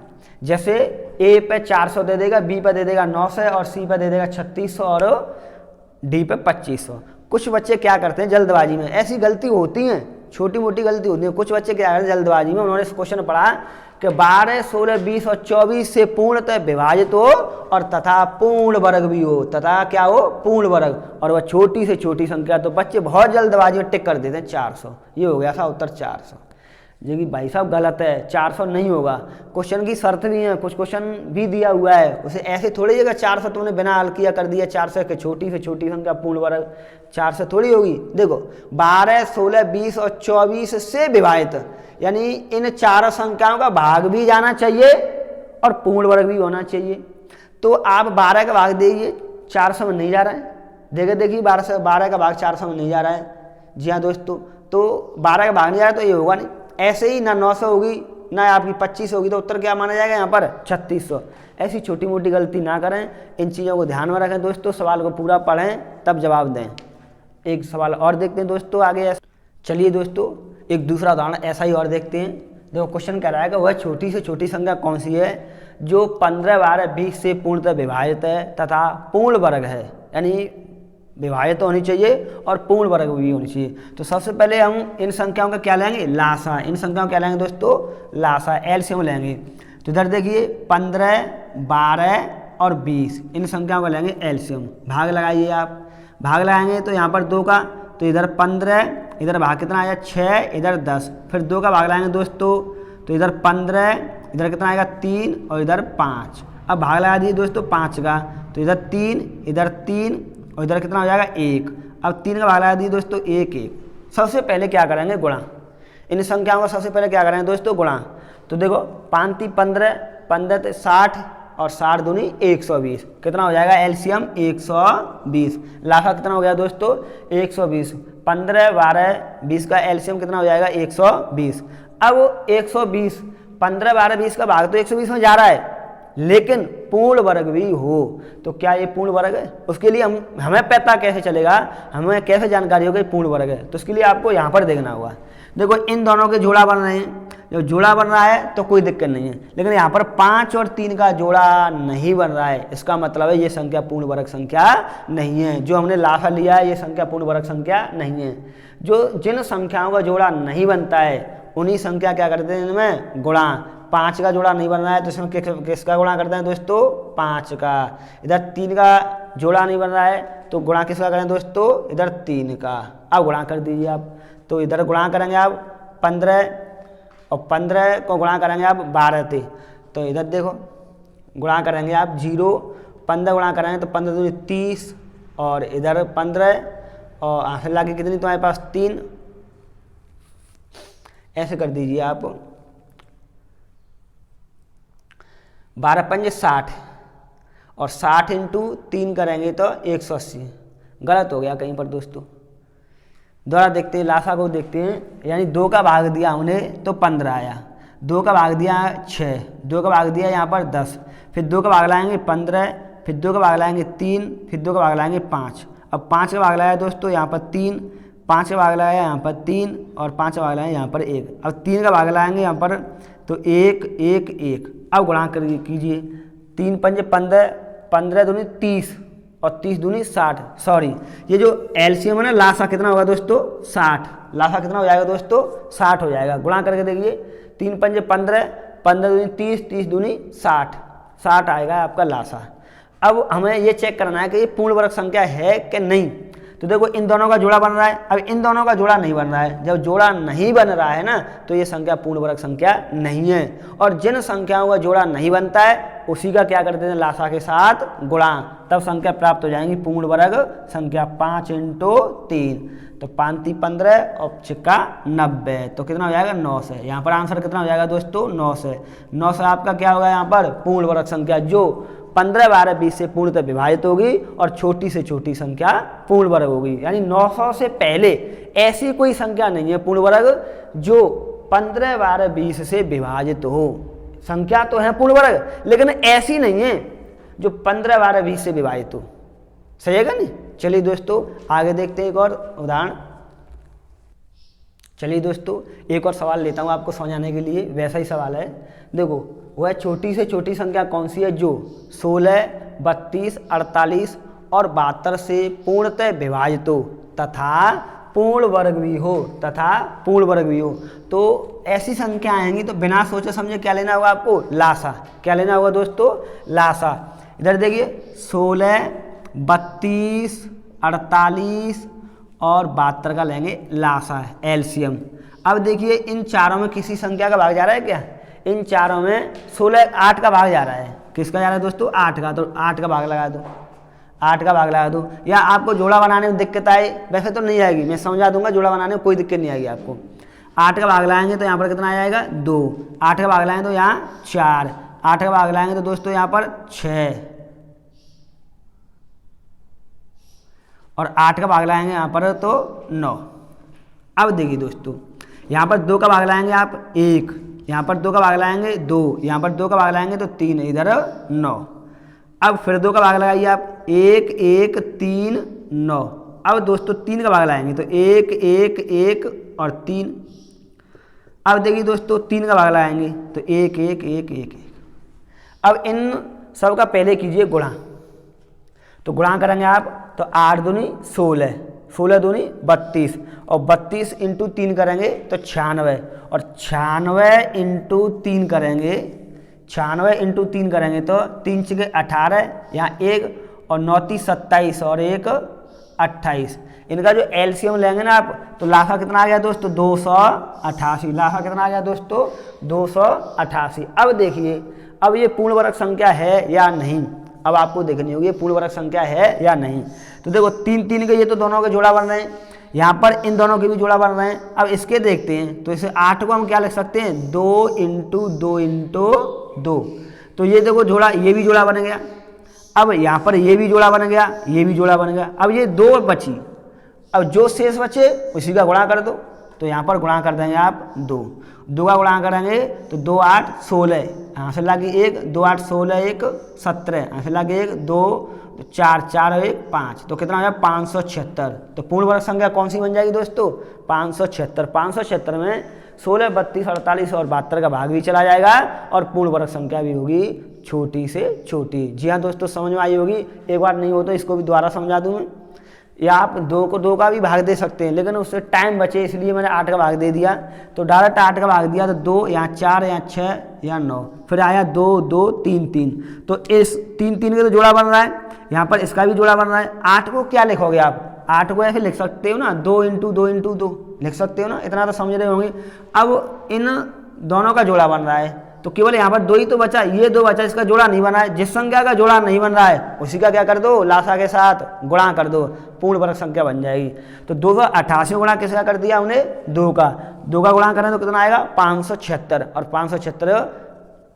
Speaker 1: जैसे ए पे 400 दे देगा, बी पे दे देगा 900 और सी पे दे देगा 3600 और डी पे 2500। कुछ बच्चे क्या करते हैं जल्दबाजी में, ऐसी गलती होती हैं छोटी मोटी गलती होती है। कुछ बच्चे क्या करते हैं जल्दबाजी में, उन्होंने क्वेश्चन पढ़ा कि 12, 16, 20 और 24 से पूर्णतः विभाजित हो और तथा पूर्ण वर्ग भी हो, तथा क्या हो, पूर्ण वर्ग, और वह छोटी से छोटी संख्या। तो बच्चे बहुत जल्दबाजी में टिक कर देते हैं 400। ये हो गया था उत्तर 400, जो कि भाई साहब गलत है, 400 नहीं होगा। क्वेश्चन की शर्त भी है, कुछ क्वेश्चन भी दिया हुआ है, उसे ऐसे थोड़ी जगह 400 तुमने बिना हल किया कर दिया, 400 के छोटी से छोटी संख्या पूर्ण वर्ग 400 थोड़ी होगी। देखो 12, 16, 20 और 24 से विभाजित, यानी इन चारों संख्याओं का भाग भी जाना चाहिए और पूर्ण वर्ग भी होना चाहिए। तो आप 12 का भाग दीजिए, 400 में नहीं जा रहा है, देखिए 12 का भाग 400 में नहीं जा रहा है। जी हाँ दोस्तों, तो 12 का भाग नहीं जा रहा तो ये होगा नहीं। ऐसे ही ना 900 होगी ना आपकी 25 होगी, तो उत्तर क्या माना जाएगा यहाँ पर 3600। ऐसी छोटी मोटी गलती ना करें, इन चीज़ों को ध्यान में रखें दोस्तों, सवाल को पूरा पढ़ें तब जवाब दें। एक सवाल और देखते हैं दोस्तों आगे। चलिए दोस्तों एक दूसरा उदाहरण ऐसा ही और देखते हैं। देखो क्वेश्चन कह रहा है कि वह छोटी से छोटी संख्या कौन सी है जो 15, 12, 20 से पूर्णतः विभाजित है तथा पूर्ण वर्ग है, यानी विभाजित तो होनी चाहिए और पूर्ण वर्ग भी होनी चाहिए। तो सबसे पहले हम इन संख्याओं का क्या लेंगे, लासा। इन संख्याओं का क्या लेंगे दोस्तों, लासा, एलसीएम लेंगे। तो इधर देखिए 15, 12 और 20, इन संख्याओं का लेंगे एलसीएम। भाग लगाइए आप, भाग लगाएंगे तो यहाँ पर 2 का, तो इधर 15, इधर भाग कितना आया 6, इधर 10, फिर 2 का भाग लगाएंगे दोस्तों, तो इधर 15, इधर कितना आएगा 3 और इधर 5। अब भाग लगा दिए दोस्तों 5 का, तो इधर 3, इधर 3 और इधर कितना हो जाएगा 1। अब 3 का भाग लगा दिए दोस्तों 1, 1। सबसे पहले क्या करेंगे, गुणा। इन संख्याओं का सबसे पहले क्या करेंगे दोस्तों, गुणा। तो देखो 5 3 15, 15 60 और 60 दूनी 120, कितना हो जाएगा एलसीएम 120। लाखा कितना हो गया दोस्तों 120। 15, 12, 20 का एलसीएम कितना हो जाएगा 120। अब 120, 15, 12, 20 का भाग तो 120 में जा रहा है, लेकिन पूर्ण वर्ग भी हो, तो क्या ये पूर्ण वर्ग है? उसके लिए हमें पता कैसे चलेगा, हमें कैसे जानकारी होगी पूर्ण वर्ग है? तो उसके लिए आपको यहाँ पर देखना होगा। देखो इन दोनों के जोड़ा बन रहे हैं, जब जोड़ा बन रहा है तो कोई दिक्कत नहीं है, लेकिन यहाँ पर 5 और 3 का जोड़ा नहीं बन रहा है, इसका मतलब है ये संख्या पूर्ण वर्ग संख्या नहीं है। जो हमने लाफा लिया है ये संख्या पूर्ण वर्ग संख्या नहीं है। जो जिन संख्याओं का जोड़ा नहीं बनता है उन्हीं संख्या क्या करते हैं इनमें गुणा। 5 का जोड़ा नहीं बन रहा है तो इसमें किसका गुणा करते हैं दोस्तों 5 का। इधर 3 का जोड़ा नहीं बन रहा है तो गुणा किसका करें दोस्तों, इधर 3 का। अब गुणा कर दीजिए आप, तो इधर गुणा करेंगे आप 15 और 15 को गुणा करेंगे आप 12 से, तो इधर देखो गुणा करेंगे आप 0, 15 गुणा करेंगे तो 15 दूनी 30 और इधर 15 और आखिर लाके कितनी तुम्हारे पास 3, ऐसे कर दीजिए आप। 12 पंजे 60 और 60 इंटू 3 करेंगे तो 180। गलत हो गया कहीं पर दोस्तों, दोबारा देखते हैं, लासा को देखते हैं। यानी 2 का भाग दिया हमने तो 15 आया, 2 का भाग दिया 6, 2 का भाग दिया यहाँ पर 10, फिर 2 का भाग लाएंगे 15, फिर 2 का भाग लाएंगे 3, फिर 2 का भाग लाएंगे 5। अब 5 का भाग लाया दोस्तों यहाँ पर 3, 5 का भाग लाया यहाँ पर 3 और 5 का भाग लाया यहाँ पर 1। अब 3 का भाग लाएंगे यहाँ पर तो 1 1 1। अब गुणा कर कीजिए, 3 पंजे 15, 15 दूनी 30 और 30 दूनी 60। सॉरी, ये जो एलसीएम है ना लासा कितना होगा दोस्तों 60। लासा कितना हो जाएगा दोस्तों 60 हो जाएगा। गुणा करके देखिए, 3 पंजे 15, 15 दूनी 30, 30 दूनी 60, 60 आएगा आपका लासा। अब हमें ये चेक करना है कि ये पूर्ण वर्ग संख्या है कि नहीं। तो देखो इन दोनों का जोड़ा बन रहा है, अब इन दोनों का जोड़ा नहीं बन रहा है। जब जोड़ा नहीं बन रहा है ना तो ये संख्या पूर्ण वर्ग संख्या नहीं है। और जिन संख्याओं का जोड़ा नहीं बनता है उसी का क्या करते हैं लासा के साथ गुणा, तब संख्या प्राप्त हो जाएंगी पूर्ण वर्ग संख्या। 5 इंटू 3 तो 5 3 15 और 6 90, तो कितना हो जाएगा 9 से। यहाँ पर आंसर कितना हो जाएगा दोस्तों 9 से। 9 से आपका क्या होगा यहाँ पर पूर्ण वर्ग संख्या जो 15 12 20 से पूर्णतः विभाजित होगी और छोटी से छोटी संख्या पूर्ण वर्ग होगी। यानी 900 से पहले ऐसी कोई संख्या नहीं है पूर्ण वर्ग जो 15 12 20 से विभाजित हो। संख्या तो है पूर्ण वर्ग लेकिन ऐसी नहीं है जो 15 12 20 से विभाजित हो। सही है नहीं? चलिए दोस्तों आगे देखते हैं एक और उदाहरण। चलिए दोस्तों एक और सवाल लेता हूँ आपको समझाने के लिए, वैसा ही सवाल है। देखो वह छोटी से छोटी संख्या कौन सी है जो 16, 32, 48 और 72 से पूर्णतः विभाजित हो तथा पूर्ण वर्ग भी हो, तथा पूर्ण वर्ग भी हो। तो ऐसी संख्या आएंगी तो बिना सोचे समझे क्या लेना होगा आपको, लासा। क्या लेना होगा दोस्तों, लासा। इधर देखिए 16, 32, 48 और 72 का लेंगे लासा है, एलसीएम। अब देखिए इन चारों में किसी संख्या का भाग जा रहा है क्या, इन चारों में 16 8 का भाग जा रहा है। किसका जा रहा है दोस्तों, 8 का। तो 8 का भाग लगा दो, 8 का भाग लगा दो। या आपको जोड़ा बनाने में दिक्कत आए, वैसे तो नहीं आएगी, मैं समझा दूंगा, जोड़ा बनाने में कोई दिक्कत नहीं आएगी आपको। 8 का भाग लगाएंगे तो यहाँ पर कितना आ जाएगा, 2। 8 का भाग लगाएंगे तो यहाँ 4। 8 का भाग लगाएंगे तो दोस्तों यहाँ पर 6 और 8 का भाग लगाएंगे यहाँ पर तो 9। अब देखिए दोस्तों यहाँ पर 2 का भाग लगाएंगे आप 1, यहाँ पर 2 का भाग लगाएंगे 2, यहाँ पर 2 का भाग लगाएंगे तो 3, इधर 9। अब फिर 2 का भाग लगाइए आप 1 1 3 9। अब दोस्तों 3 का भाग लगाएंगे तो 1 1 1 और 3। अब देखिए दोस्तों 3 का भाग लगाएंगे तो 1 1 1 1 1। अब इन सब का पहले कीजिए गुणा, तो गुणा करेंगे आप तो 8 दूनी 16, 16 दूनी 32 और 32 इंटू 3 करेंगे तो 96 और 96 इंटू 3 करेंगे, 96 इंटू 3 करेंगे तो 3 छके 18, यहाँ 1 और 9 3 27 और 1 28। इनका जो एलसीएम लेंगे ना आप तो लाफा कितना आ गया दोस्तों, 288। लाफा कितना आ गया दोस्तों, 288। अब देखिए अब ये पूर्ण वर्ग संख्या है या नहीं, अब आपको देखनी होगी पूर्ण वर्ग संख्या है या नहीं। तो देखो 3 3 के ये तो दोनों के जोड़ा बन रहे हैं, यहाँ पर इन दोनों के भी जोड़ा बन रहे हैं। अब इसके देखते हैं तो इसे 8 को हम क्या लिख सकते हैं, 2 इंटू 2 इंटू 2। तो ये देखो जोड़ा, ये भी जोड़ा बन गया। अब यहाँ पर ये भी जोड़ा बन गया, ये भी जोड़ा बन गया। अब ये 2 बची, अब जो शेष बचे उसी का गुणा कर दो। तो यहाँ पर गुणा कर देंगे आप 2 का गुणा करेंगे तो 2 8 16, यहाँ से लगे 1, 2 8 16 1 17, यहाँ से लगे 1 2 4 4 1 5। तो कितना हो गया 576। तो पूर्ण वर्ग संख्या कौन सी बन जाएगी दोस्तों, 576। 576 में 16 32 48 और 72 का भाग भी चला जाएगा और पूर्ण वर्ग संख्या भी होगी छोटी से छोटी। जी हाँ दोस्तों, समझ में आई होगी। एक बार नहीं हो तो इसको भी दोबारा समझा दूँ मैं, या आप 2 को 2 का भी भाग दे सकते हैं, लेकिन उससे टाइम बचे इसलिए मैंने 8 का भाग दे दिया। तो डायरेक्ट 8 का भाग दिया तो 2, यहाँ 4, यहाँ 6, यहाँ 9, फिर आया 2 2 3 3। तो इस 3 3 का तो जोड़ा बन रहा है, यहाँ पर इसका भी जोड़ा बन रहा है। 8 को क्या लिखोगे आप, 8 को ऐसे लिख सकते हो ना, 2 इंटू 2 इंटू 2 लिख सकते हो ना, इतना तो समझ रहे होंगे। अब इन दोनों का जोड़ा बन रहा है तो केवल यहाँ पर 2 ही तो बचा, ये 2 बचा, इसका जोड़ा नहीं बना है। जिस संख्या का जोड़ा नहीं बन रहा है उसी का क्या कर दो, लासा के साथ गुणा कर दो, पूर्ण वर्ग संख्या बन जाएगी। तो 288 गुणा किसका कर दिया हमने, 2 का गुणा करें तो कितना आएगा 576 और 576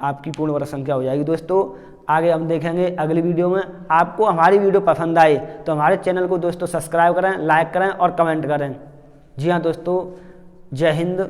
Speaker 1: आपकी पूर्ण वर्ग संख्या हो जाएगी। दोस्तों आगे हम देखेंगे अगली वीडियो में। आपको हमारी वीडियो पसंद आए तो हमारे चैनल को दोस्तों सब्सक्राइब करें, लाइक करें और कमेंट करें। जी हाँ दोस्तों, जय हिंद,